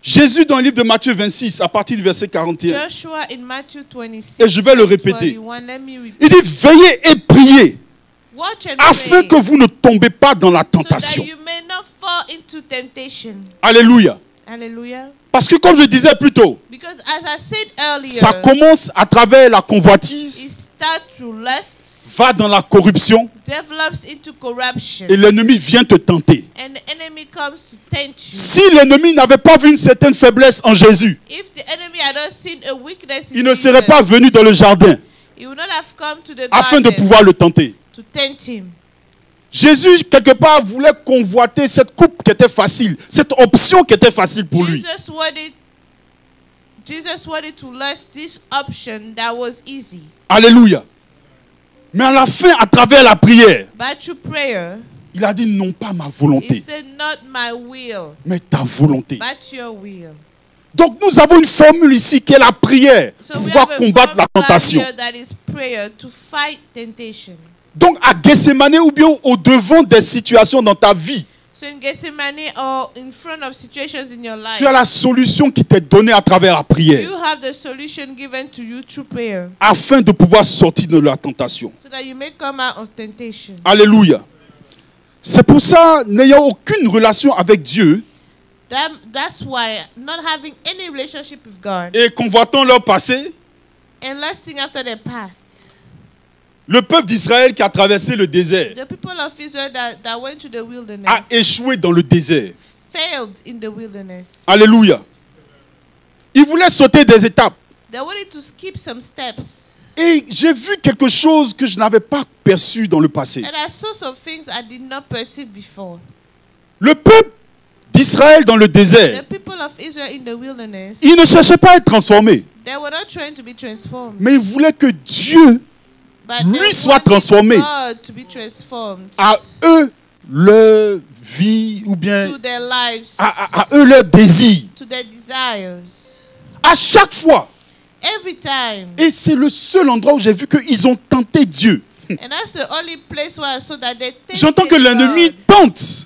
Jésus, dans le livre de Matthieu 26, à partir du verset 41, Joshua in Matthew 26. et je vais le verse répéter. 21, let me repeat. Il dit, veillez et priez Watch and afin pray que vous ne tombez pas dans la so that tentation. you may not fall into temptation. Alléluia. Hallelujah. Parce que comme je disais plus tôt, Because as I said earlier, ça commence à travers la convoitise, it starts through lust, va dans la corruption develops into corruption, et l'ennemi vient te tenter. and the enemy comes to tempt you. Si l'ennemi n'avait pas vu une certaine faiblesse en Jésus, If the enemy had not seen a weakness in il ne serait Jesus, pas venu dans le jardin he would not have come to the afin de garden pouvoir le tenter. to tempt him. Jésus, quelque part, voulait convoiter cette coupe qui était facile, cette option qui était facile pour lui. Jesus wanted to lust this option that was easy. Alléluia. Mais à la fin, à travers la prière, But through prayer, il a dit non pas ma he volonté, said, not my will, mais ta volonté. but your will. Donc nous avons une formule ici qui est la prière So pour we pouvoir have a combattre la formula tentation. here that is prayer to fight temptation. Donc à Gethsémani ou bien au devant des situations dans ta vie, So in Gethsemane or in front of situations in your life, tu as la solution qui t'est donnée à travers la prière you have the solution given to you through prayer afin de pouvoir sortir de la tentation. so that you may come out of temptation. Alléluia. C'est pour ça, n'ayant aucune relation avec Dieu That's why not having any relationship with God et convoitant leur passé, and lusting after their past, le peuple d'Israël qui a traversé le désert the people of Israel that went to the a wilderness échoué dans le désert. failed in the wilderness. Alléluia. Ils voulaient sauter des étapes. They wanted to skip some steps. Et j'ai vu quelque chose que je n'avais pas perçu dans le passé. And I saw some things I did not perceive before. Le peuple d'Israël dans le désert, The people of Israel in the wilderness, ils ne cherchaient pas à être transformés, they were not trying to be transformed. mais ils voulaient que Dieu, But lui they soit wanted transformé. God to be transformed à eux leur vie ou bien to their lives, à eux leur désir. to their desires. À chaque fois. Every time. Et c'est le seul endroit où j'ai vu qu'ils ont tenté Dieu. And that's the only place where I saw that they tempted J'entends que l'ennemi God. tente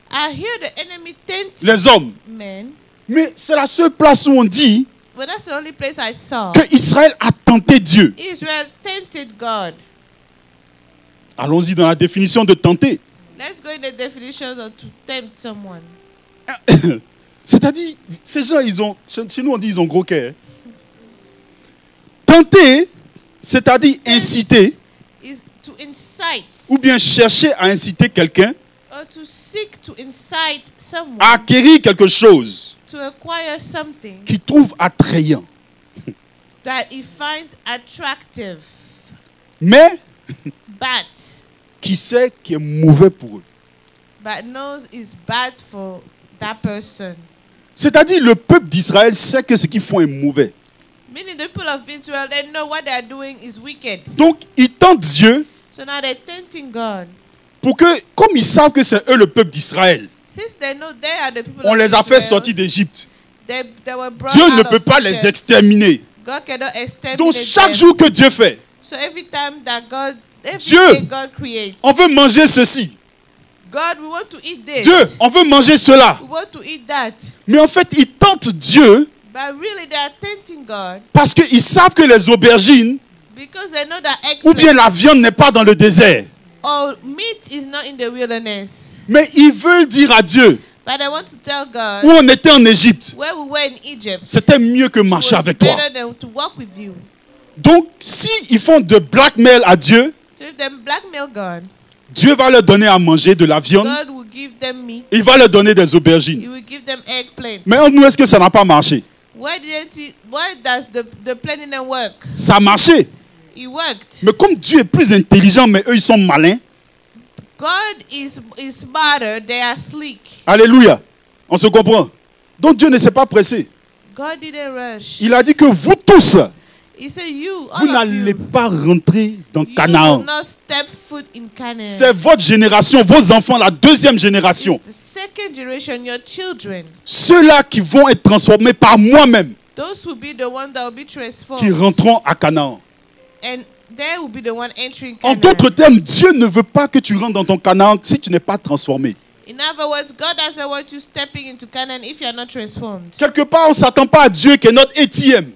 I hear the enemy tempt les hommes. men, Mais c'est la seule place où on dit but that's the only place I saw. que Israël a tenté Dieu. Israel tempted God. Allons-y dans la définition de tenter. Let's go in the definitions of to tempt someone. C'est-à-dire, ces gens, chez nous on dit ils ont gros cœur. Tenter, c'est-à-dire inciter, Is to incite ou bien chercher à inciter quelqu'un or to seek to incite someone à acquérir quelque chose to acquire something qu'il trouve attrayant. that he finds attractive, Mais but qui sait qui est mauvais pour eux. knows is bad for that person. C'est-à-dire, le peuple d'Israël sait que ce qu'ils font est mauvais. Meaning the people of Israel, they know what they are doing is wicked. Donc, ils tentent Dieu So now they're tempting God. pour que, comme ils savent que c'est eux le peuple d'Israël, Since they know they are the people on of les a fait Israel, sortir d'Égypte. they were brought Dieu out ne peut of pas les Egypt. exterminer. God cannot exterminate Donc, chaque them. jour que Dieu fait, So every time that God, every Dieu, day God creates, on veut manger ceci. God, we want to eat this. Dieu, on veut manger cela. We want to eat that. Mais en fait, ils tentent Dieu But really, they are tempting God parce qu'ils savent que les aubergines because they know that ou bien la eggplants viande n'est pas dans le désert. or meat is not in the wilderness. Mais ils veulent dire à Dieu, But I want to tell God, où on était en Égypte, where we were in Egypt, c'était mieux que it marcher was avec toi. better than to walk with you. Donc, s'ils font de blackmail à Dieu, So if they blackmail God, Dieu va leur donner à manger de la viande, God will give them meat. il va leur donner des aubergines. He will give them eggplant. Mais entre nous, est-ce que ça n'a pas marché? Why does the plan didn't work? Ça a marché. It worked. Mais comme Dieu est plus intelligent, mais eux, ils sont malins. God is smarter. They are sleek. Alléluia. On se comprend. Donc Dieu ne s'est pas pressé. God didn't rush. Il a dit que vous tous, He said, "You, vous all of n'allez you, pas rentrer dans you will Canaan. not step foot in Canaan." C'est votre génération, vos enfants, la deuxième génération. It's the second generation, your children. Ceux-là qui vont être transformés par moi-même, Those will be the ones that will be transformed. qui rentreront à Canaan. And they will be the one entering En Canaan. d'autres termes, Dieu ne veut pas que tu rentres dans ton Canaan si tu n'es pas transformé. In other words, God doesn't want you stepping into Canaan if you are not transformed. Quelque part, on ne s'attend pas à Dieu qui est notre ATM.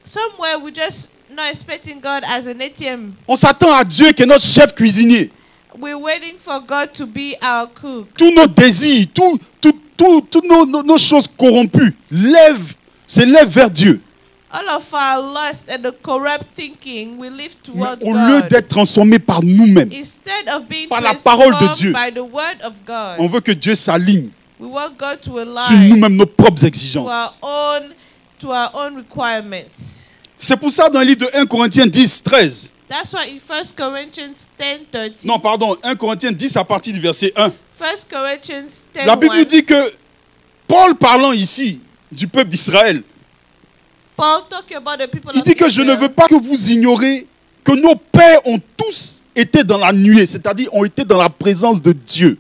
Somewhere we're just not expecting God as an ATM. On s'attend à Dieu qui est notre chef cuisinier. We're waiting for God to be our cook. Tous nos désirs, toutes nos choses corrompues s'élèvent vers Dieu. All of our lust and the corrupt thinking we live Mais towards au lieu God. d'être transformés par nous-mêmes, Instead of being par la parole de Dieu, transformed by the word of God, on veut que Dieu s'aligne we want God to sur align nous-mêmes nos propres to exigences. our own requirements. C'est pour ça dans le livre de 1 Corinthiens 10, 13. That's why in 1 Corinthians 10:13. Non, pardon, 1 Corinthiens 10 à partir du verset 1. 1 Corinthians 10. La Bible nous dit que Paul parlant ici du peuple d'Israël, Paul talking about the people il of dit que je ne Israel. veux pas que vous ignorez que nos pères ont tous été dans la nuée, c'est-à-dire ont été dans la présence de Dieu.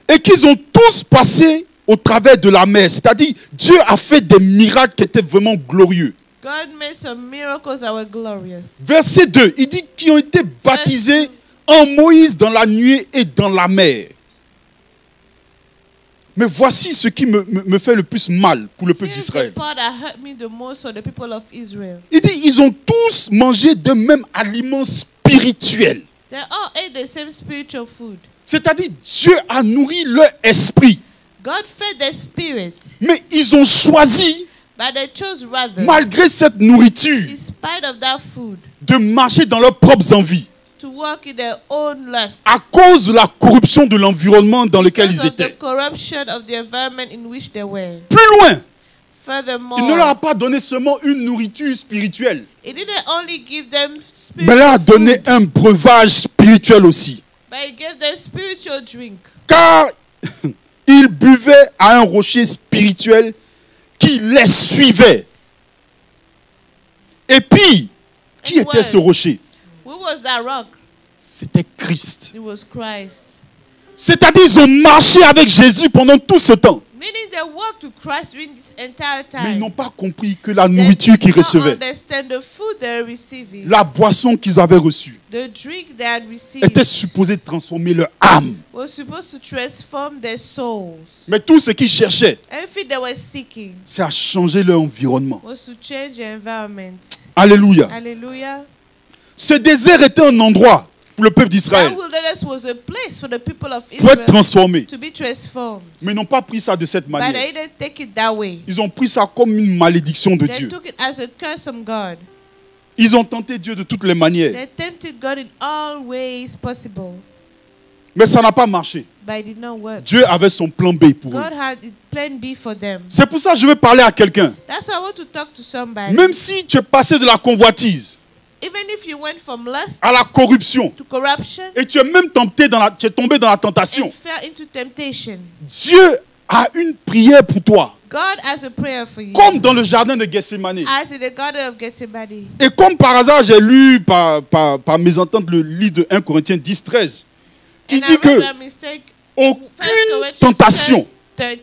Et qu'ils ont tous passé au travers de la mer, c'est-à-dire Dieu a fait des miracles qui étaient vraiment glorieux. God made some miracles that were glorious. Verset 2, il dit qu'ils ont été baptisés en Moïse dans la nuée et dans la mer. Mais voici ce qui me fait le plus mal pour le peuple Here's the d'Israël. part that hurt me the most for the people of Israel. Il dit ils ont tous mangé de même aliment spirituel. They all ate the same spiritual food. C'est-à-dire Dieu a nourri leur esprit. God fed their spirit, Mais ils ont choisi, but they chose rather, malgré cette nourriture, in spite of that food, de marcher dans leurs propres envies. to walk in their own lust. À cause de la corruption de l'environnement dans lequel Because ils of the étaient. corruption of the environment in which they were. Plus loin, Furthermore, il ne leur a pas donné seulement une nourriture spirituelle, it didn't only give them mais leur a spiritual donné food, un breuvage spirituel aussi. but it gave them spiritual drink. Car ils buvaient à un rocher spirituel qui les suivait. Et puis, qui And était ce worse, rocher? Who was that rock? C'était Christ. It was Christ. C'est-à-dire ils ont marché avec Jésus pendant tout ce temps. Meaning they walked with Christ during this entire Mais ils time. n'ont pas compris que la They nourriture did qu'ils not recevaient, understand the food they were receiving. la boisson qu'ils avaient reçue, The drink they had received était supposée transformer leur âme. was supposed to transform their souls. Mais tout ce qu'ils cherchaient, Everything they were seeking c'est à changer leur environnement. was to change the environment. Alléluia. Hallelujah. Ce désert était un endroit pour le peuple d'Israël That wilderness was a place for the people of pour être Israel transformés. to be transformed. Mais ils n'ont pas pris ça de cette But manière. they didn't take it that way. Ils ont pris ça comme une malédiction de They Dieu. took it as a curse from God. Ils ont tenté Dieu de toutes les manières. They tempted God in all ways possible, Mais ça n'a pas marché. but it did not work. Dieu avait son plan B pour eux. God had a plan B for them. C'est pour ça que je veux parler à quelqu'un. That's why I want to talk to somebody. Même si tu es passé de la convoitise Even if you went from lust à la corruption to corruption et tu es même tu es tombé dans la tentation, and fell into temptation, Dieu a une prière pour toi. God has a prayer for you. Comme dans le jardin de Gethsemane. As in the Garden of Gethsemane. Et comme par hasard, j'ai lu par mésentente le livre de 1 Corinthiens 10, 13, qui And dit I que read a mistake. 1 aucune Corinthians tentation, 13,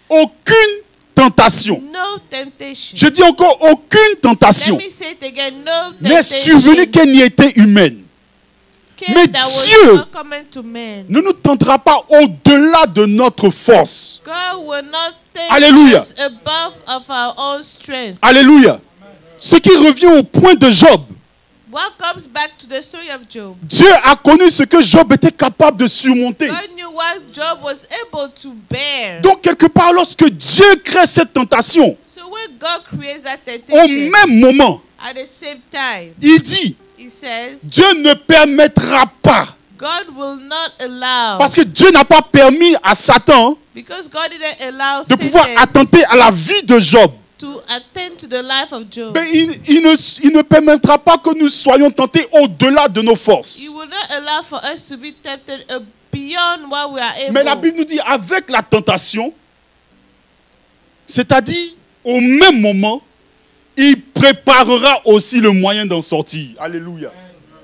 aucune tentation, no temptation. je dis encore aucune Let tentation, me say it again. No n'est survenue temptation qu'elle n'y était humaine. Mais that was Dieu not common to men. ne nous tentera pas au-delà de notre force. God will not take Alléluia. us above of our own strength. Alléluia. Ce qui revient au point de Job. What comes back to the story of Job? Dieu a connu ce que Job était capable de surmonter. God knew what Job was able to bear. Donc quelque part, lorsque Dieu crée cette tentation, So when God creates that au temptation, même moment, at the same time, il dit, He says, Dieu ne permettra pas. God will not allow, Parce que Dieu n'a pas permis à Satan because God didn't allow de pouvoir Satan attenter à la vie de Job. to attend to the life of Job. Mais il ne permettra pas que nous soyons tentés au-delà de nos forces. He will not allow for us to be tempted beyond what we are able. Mais la Bible nous dit, avec la tentation, c'est-à-dire au même moment, il préparera aussi le moyen d'en sortir. Alléluia.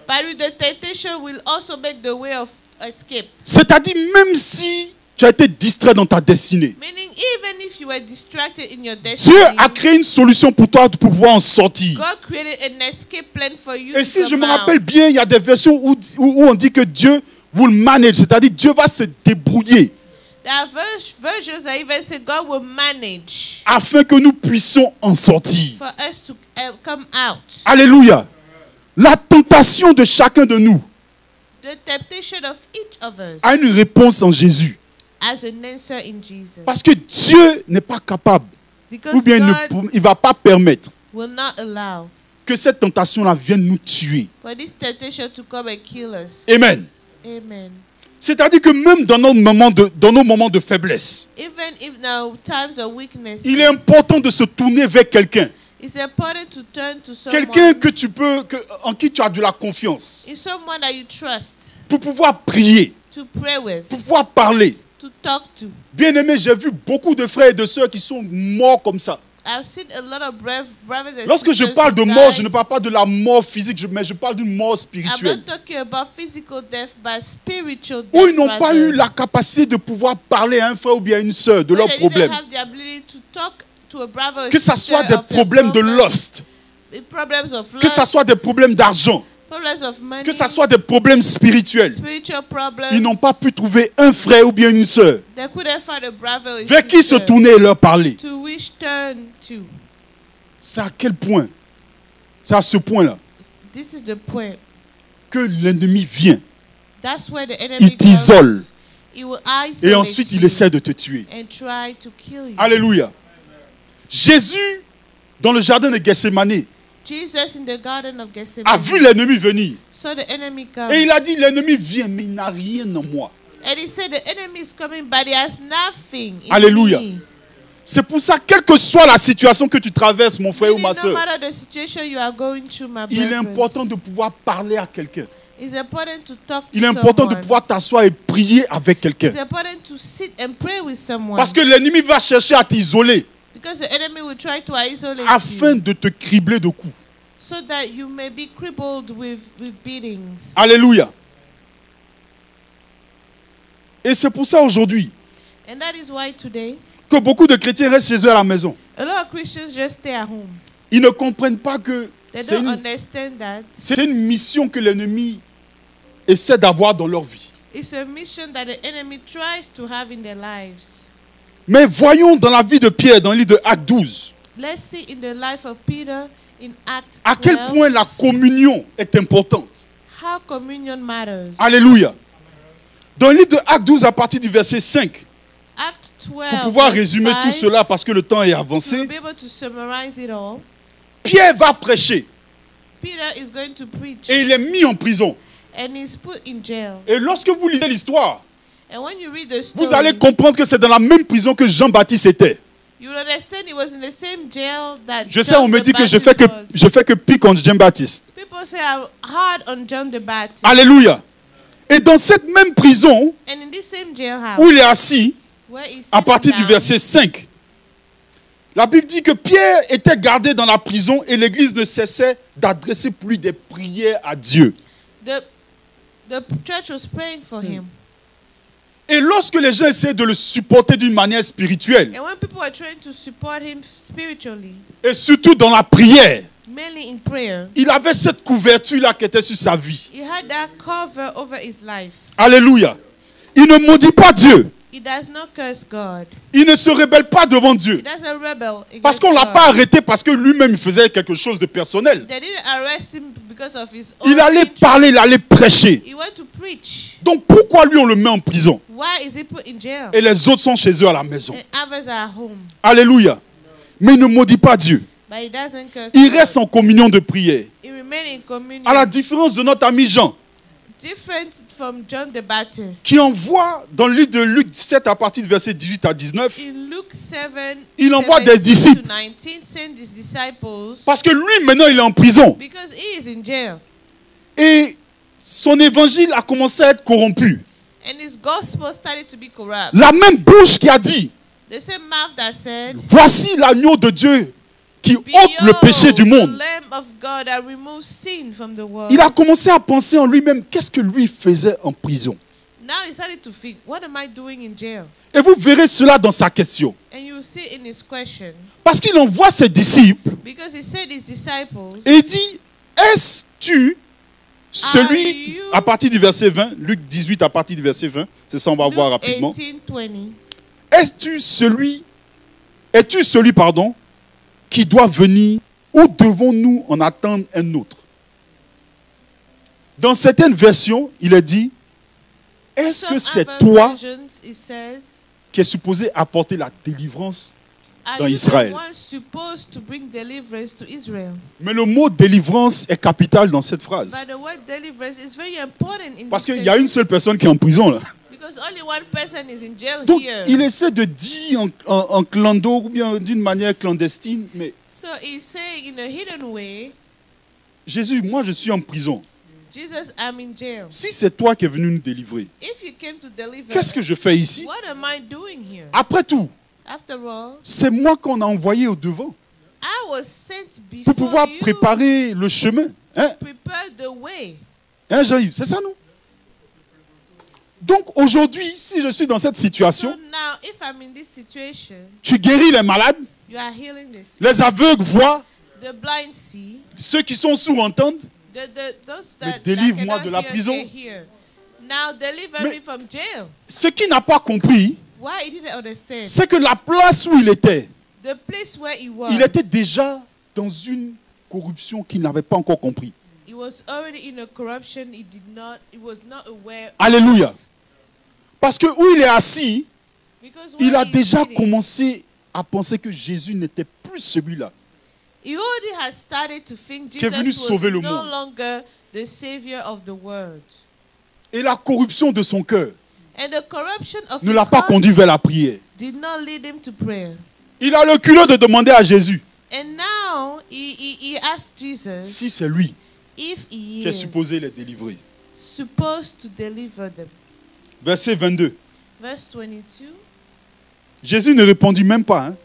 But with the temptation will also make the way of escape. C'est-à-dire même si tu as été distrait dans ta destinée, Meaning, even if you were distracted in your Dieu destiny, a créé une solution pour toi pour pouvoir en sortir. God created an escape plan for you. Et to si je me come out. rappelle bien, il y a des versions où on dit que Dieu will manage, c'est-à-dire Dieu va se débrouiller There are versions that even say God will manage afin que nous puissions en sortir. for us to come out. Alléluia. La tentation de chacun de nous The temptation of each of us a une réponse en Jésus. as an answer in Jesus. Parce que Dieu n'est pas capable, Because ou bien God il ne va pas permettre will not allow que cette tentation-là vienne nous tuer. for this temptation to come and kill us. Amen. Amen. C'est-à-dire que même dans nos moments de faiblesse, Even if now times of weakness, il est important de se tourner vers quelqu'un. it's important to turn to someone. Quelqu'un en qui tu as de la confiance. It's someone that you trust Pour pouvoir prier, to pray with, pour pouvoir parler. to talk to. Bien aimé, j'ai vu beaucoup de frères et de sœurs qui sont morts comme ça. I've seen a lot of brothers and Lorsque je sisters parle de who mort, died. je ne parle pas de la mort physique, mais je parle d'une mort I'm spirituelle. not talking about physical death, but spiritual death. Où ils n'ont pas rather. eu la capacité de pouvoir parler à un frère ou bien à une sœur de Where leurs they didn't problèmes. have the ability to talk to a brother or Que ce sister soit des of their problèmes de problems, lust, problems of que ce lust, soit des problèmes d'argent, problems of money, que ce soit des problèmes spirituels. spiritual problems. Ils n'ont pas pu trouver un frère ou bien une sœur They couldn't find a brother or vers qui se sister tourner et leur parler. to which turn to. C'est à quel point, c'est à ce point-là This is the point. que l'ennemi vient That's where the enemy Il t'isole. goes. He will isolate et ensuite il you essaie de te tuer. and try to kill you. Alléluia. Jésus, dans le jardin de Gethsémane, Jesus in the garden of a Gethsemane vu l'ennemi venir. saw the enemy come. Et il a dit, l'ennemi vient, mais il n'a rien en moi. And he said the enemy is coming, but he has nothing in Alléluia. me. C'est pour ça, quelle que soit la situation que tu traverses, mon frère ou Meaning, ma no soeur, matter the situation you are going through, my il est brethren, important de pouvoir parler à quelqu'un. it's important to talk Il est to important de someone. pouvoir t'asseoir et prier avec It's quelqu'un. important to sit and pray with someone. Parce que l'ennemi va chercher à t'isoler Because the enemy will try to isolate afin you de te cribler de coups. so that you may be crippled with beatings. Alléluia. Et c'est pour ça aujourd'hui And that is why today, que beaucoup de chrétiens restent chez eux à la maison. a lot of Christians just stay at home. Ils ne comprennent pas que They c'est don't une, understand that. c'est une mission que l'ennemi essaie d'avoir dans leur vie. It's a mission that the enemy tries to have in their lives. Mais voyons dans la vie de Pierre, dans le livre de Actes 12, Let's see in the life of Peter in Acts à quel 12 point la communion est importante. how communion matters. Alléluia. Dans le livre de Actes 12, à partir du verset 5, Acts 12, pour pouvoir verse résumer tout 5, cela parce que le temps est to avancé, be able to summarize it all, Pierre va prêcher Peter is going to preach et il est mis en prison. and he's put in jail. Et lorsque vous lisez l'histoire, And when you read the story, vous allez comprendre que c'est dans la même prison que Jean-Baptiste était. you will understand he was in the same jail that Je sais, John on me the dit que je Baptist fais que pique contre Jean-Baptiste. was. People say I'm hard on John the Baptist. Alléluia. Et dans cette même prison And in this same jailhouse, où il est assis, where he's à sitting partir du down, verset 5, la Bible dit que Pierre était gardé dans la prison et l'église ne cessait d'adresser pour lui des prières à Dieu. the church was praying for him. Et lorsque les gens essaient de le supporter d'une manière spirituelle, And when people were trying to support him spiritually, et surtout dans la prière, mainly in prayer. Il avait cette couverture-là qui était sur sa vie. He had that cover over his life. Alléluia. Il ne maudit pas Dieu. He does not curse God. Il ne se rebelle pas devant Dieu. He doesn't rebel against Parce qu'on ne l'a God. pas arrêté parce que lui-même il faisait quelque chose de personnel. They didn't arrest him because of his own Il allait interest. parler, il allait prêcher. He went to preach. Donc pourquoi lui on le met en prison? Why is he put in jail? Et les autres sont chez eux à la maison. And others are at home. Alléluia. Mais il ne maudit pas Dieu. But he doesn't curse Il God. reste en communion de prière. He remained in communion. À la différence de notre ami Jean, Different from John the Baptist. qui envoie dans le livre de Luc 7 à partir du verset 18 à 19, In Luke 7, Il envoie 17 des disciples. to 19, send his disciples parce que lui maintenant il est en prison. because he is in jail. Et son évangile a commencé à être corrompu. And his gospel started to be corrupt. La même bouche qui a dit, The same mouth that said, voici l'agneau de Dieu qui ôte le péché du the monde. Lamb of God that removes sin from the world. Il a commencé à penser en lui-même, qu'est-ce que lui faisait en prison? Now he started to think, what am I doing in jail? Et vous verrez cela dans sa question. And you will see in his question, Parce qu'il envoie ses disciples because he said his disciples, et il dit, est-ce-tu celui, you- à partir du verset 20, Luc 18 à partir du verset 20, c'est ça on va voir Luke rapidement. 18:20, Es-tu celui qui doit venir ou devons-nous en attendre un autre? Dans certaines versions, il est dit, est-ce que Some c'est other toi versions, it says, qui es supposé apporter la délivrance? are dans you Israël. the one supposed to bring deliverance to Israel? Mais le mot délivrance est capital dans cette phrase. But the word deliverance is very important in Parce this qu'il y a une seule sentence. personne qui est en prison là. Because only one person is in jail Donc here. il essaie de dire en clando ou bien d'une manière clandestine, mais So he's saying in a hidden way, Jésus, moi je suis en prison. Jesus, I'm in jail. Si c'est toi qui es venu nous délivrer, If you came to deliver, qu'est-ce que je fais ici? what am I doing here? Après tout, After all, c'est moi qu'on a envoyé au devant I was sent pour before pouvoir you préparer le chemin. Hein, to prepare the way. hein Jean-Yves, c'est ça non? Donc aujourd'hui, si je suis dans cette So situation, now, if I'm in this situation, tu guéris les malades, you are healing this. les aveugles voient, The blind see. ceux qui sont sourds entendent. Those Mais that délivre-moi cannot de la hear, prison. they hear. Now deliver Mais- me from jail. Ce qui n'a pas compris, Why he didn't understand? c'est que la place où il était The place where he was. il était déjà dans une corruption qu'il n'avait pas encore compris. He was already in a corruption he was not aware. Alléluia. Parce que où il est assis, Because il when a he's déjà sitting, commencé à penser que Jésus n'était plus celui-là. he already had started to think Qui est Jesus venu was sauver le no monde. longer the savior of the world. Et la corruption de son cœur And the corruption of ne his l'a pas heart conduit vers la prière. did not lead him to prayer. Il a le culot de demander à Jésus And now he asked Jesus si c'est lui if he qui est is supposé les délivrer. supposed to deliver them. Verset 22. Verse 22. Jésus ne répondit même pas hein,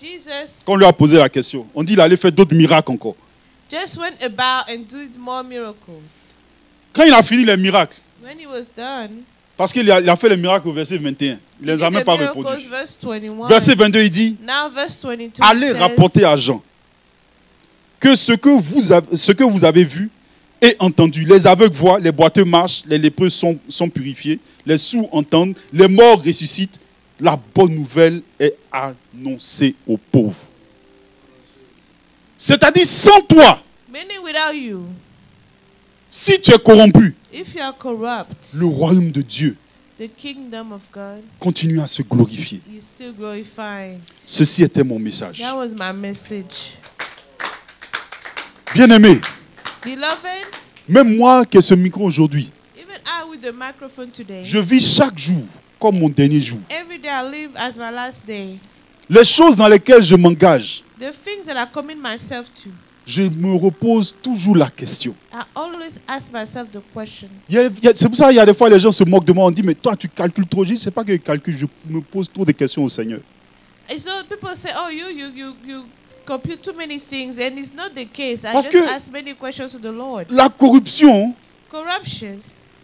Jesus quand on lui a posé la question. On dit qu'il allait faire d'autres miracles encore. just went about and did more miracles. Quand il a fini les miracles, When he was done, parce qu'il a fait les miracles au verset 21, il ne les a did même the pas miracles, reproduits. verse 21. Verset 22, il dit, Now verse 22 allez says, rapporter à Jean que ce que vous avez vu et entendu, les aveugles voient, les boiteux marchent, les lépreux sont purifiés, les sourds entendent, les morts ressuscitent, la bonne nouvelle est annoncée aux pauvres. C'est-à-dire sans toi, meaning without you, si tu es corrompu, if you are corrupt, le royaume de Dieu the kingdom of God continue à se glorifier. is still glorified. Ceci était mon message. That was my message. Bien-aimé, Beloved, même moi qui ai ce micro aujourd'hui, even I with the microphone today, je vis chaque jour comme mon dernier jour. every day I live as my last day. Les choses dans lesquelles je m'engage, The things that I commit myself to, je me repose toujours la question. I always ask myself the question. C'est pour ça qu'il y a des fois les gens se moquent de moi. On dit, mais toi tu calcules trop. Je dis, c'est pas que je calcule, je me pose trop de questions au Seigneur. And so people say, oh, you compute too many things, and it's not the case. I Parce just que- ask many questions to the Lord. La corruption Corruption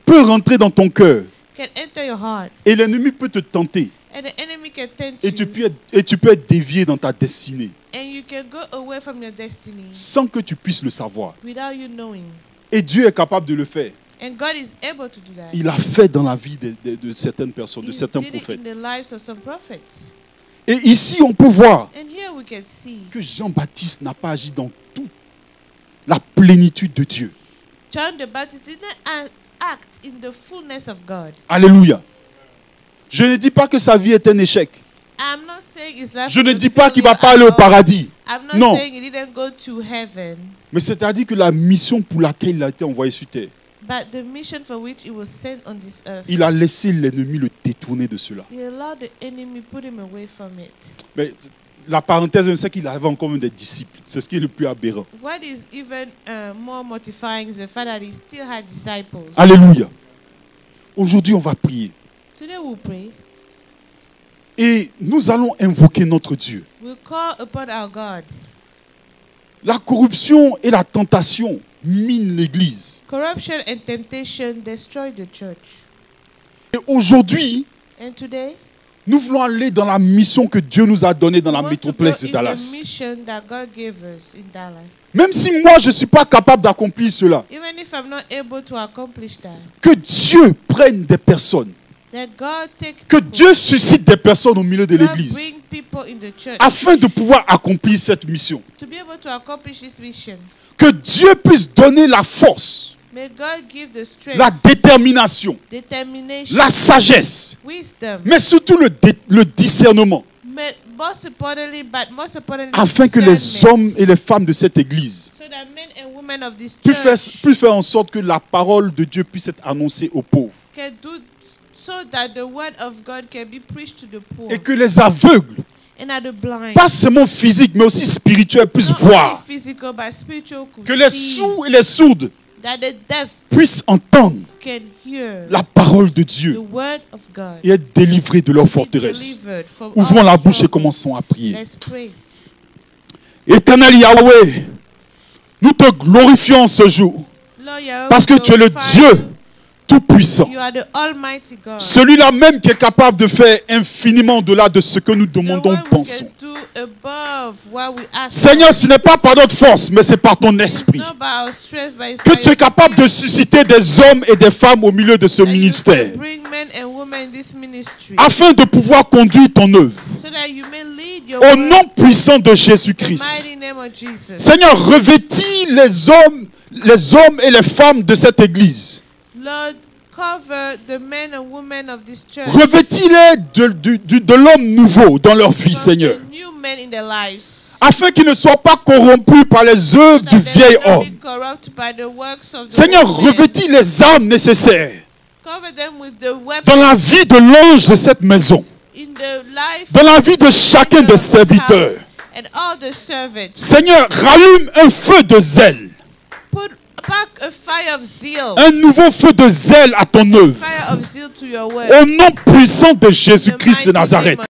peut rentrer dans ton cœur can enter your heart, et l'ennemi peut te tenter. And the enemy can tempt Et tu peux être dévié dans ta destinée and you can go away from your destiny sans que tu puisses le savoir. without you knowing. Et Dieu est capable de le faire. And God is able to do that. Il a fait dans la vie de certaines personnes, de He certains did it prophètes. in the lives of some prophets. Et ici, on peut voir And here we can see que Jean-Baptiste n'a pas agi dans toute la plénitude de Dieu. John the Baptist didn't act in the fullness of God. Alléluia. Je ne dis pas que sa vie est un échec. I'm not saying his life Je was ne a dis pas qu'il ne va failure pas at aller au all. paradis. I'm not Non. saying he didn't go to heaven. Mais c'est-à-dire que la mission pour laquelle il a été envoyé sur terre, But the mission for which he was sent on this earth, il a laissé l'ennemi le détourner de cela. he allowed the enemy put him away from it. Mais la parenthèse, c'est qu'il avait encore même des disciples. C'est ce qui est le plus aberrant. What is even more mortifying is the fact that he still had disciples. Alléluia. Aujourd'hui, on va prier. Today we'll pray. Et nous allons invoquer notre Dieu. We'll call upon our God. La corruption et la tentation minent l'Église. Corruption and temptation destroy the church. Et aujourd'hui, And today, nous voulons aller dans la mission que Dieu nous a donnée dans la we want to go métropole de in Dallas. the mission that God gave us in Dallas. Même si moi, je ne suis pas capable d'accomplir cela, Even if I'm not able to accomplish that, que Dieu prenne des personnes, that God take que people, Dieu suscite des personnes au milieu de God l'Église, bring people in the church afin de pouvoir accomplir cette mission. to be able to accomplish this mission. Que Dieu puisse donner la force, May God give the strength, la détermination, determination, la sagesse, wisdom, mais surtout le discernement, most importantly, afin que les hommes et les femmes de cette Église so that men and women of this puissent faire en sorte que la parole de Dieu puisse être annoncée aux pauvres. can do so that the word of God can be preached to the poor Et que les aveugles, and at the blind, pas seulement physiques, mais aussi spirituels, puissent not only voir. physical but spiritual, could Que les see, sourds et les sourdes that the deaf puissent entendre can hear la parole de the Dieu word of God. et être délivrés de leur Be forteresse. delivered from Ouvrons all la bouche et trouble. commençons à prier. Let's pray. Éternel Yahweh, nous te glorifions ce jour Lord, Yahweh, parce que tu es le glorify Dieu you. tout-puissant. You are the Almighty God. Celui-là même qui est capable de faire infiniment au-delà de ce que nous The demandons one ou who pensons. can do above what we ask Seigneur, for. ce n'est pas par notre force, mais c'est par ton It's esprit. not by our strength, but it's Que by tu es your capable de spirit. susciter des hommes et des femmes au milieu de ce And you ministère, can bring men and women in this ministry afin de pouvoir conduire ton œuvre. so that you may lead your Au work nom puissant de in the Jésus-Christ. mighty name of Jesus. Seigneur, revêtis les hommes et les femmes de cette église. Lord, cover the men and women of this church. Revêtis-les de l'homme nouveau dans leur vie, From Seigneur. the new men in their lives. Afin qu'ils ne soient pas corrompus par les œuvres So du that they vieil will not homme. be corrupt by the works of the Seigneur, old men. revêtis les armes nécessaires Cover them with the weapons dans la vie de l'ange de cette maison, in the life dans la vie de chacun of des this serviteurs. house and all the servants. Seigneur, rallume un feu de zèle, Put back a fire of zeal. un nouveau feu de zèle à ton œuvre. Fire of zeal to your word. Au nom puissant de In the Jésus-Christ de mighty name Nazareth. of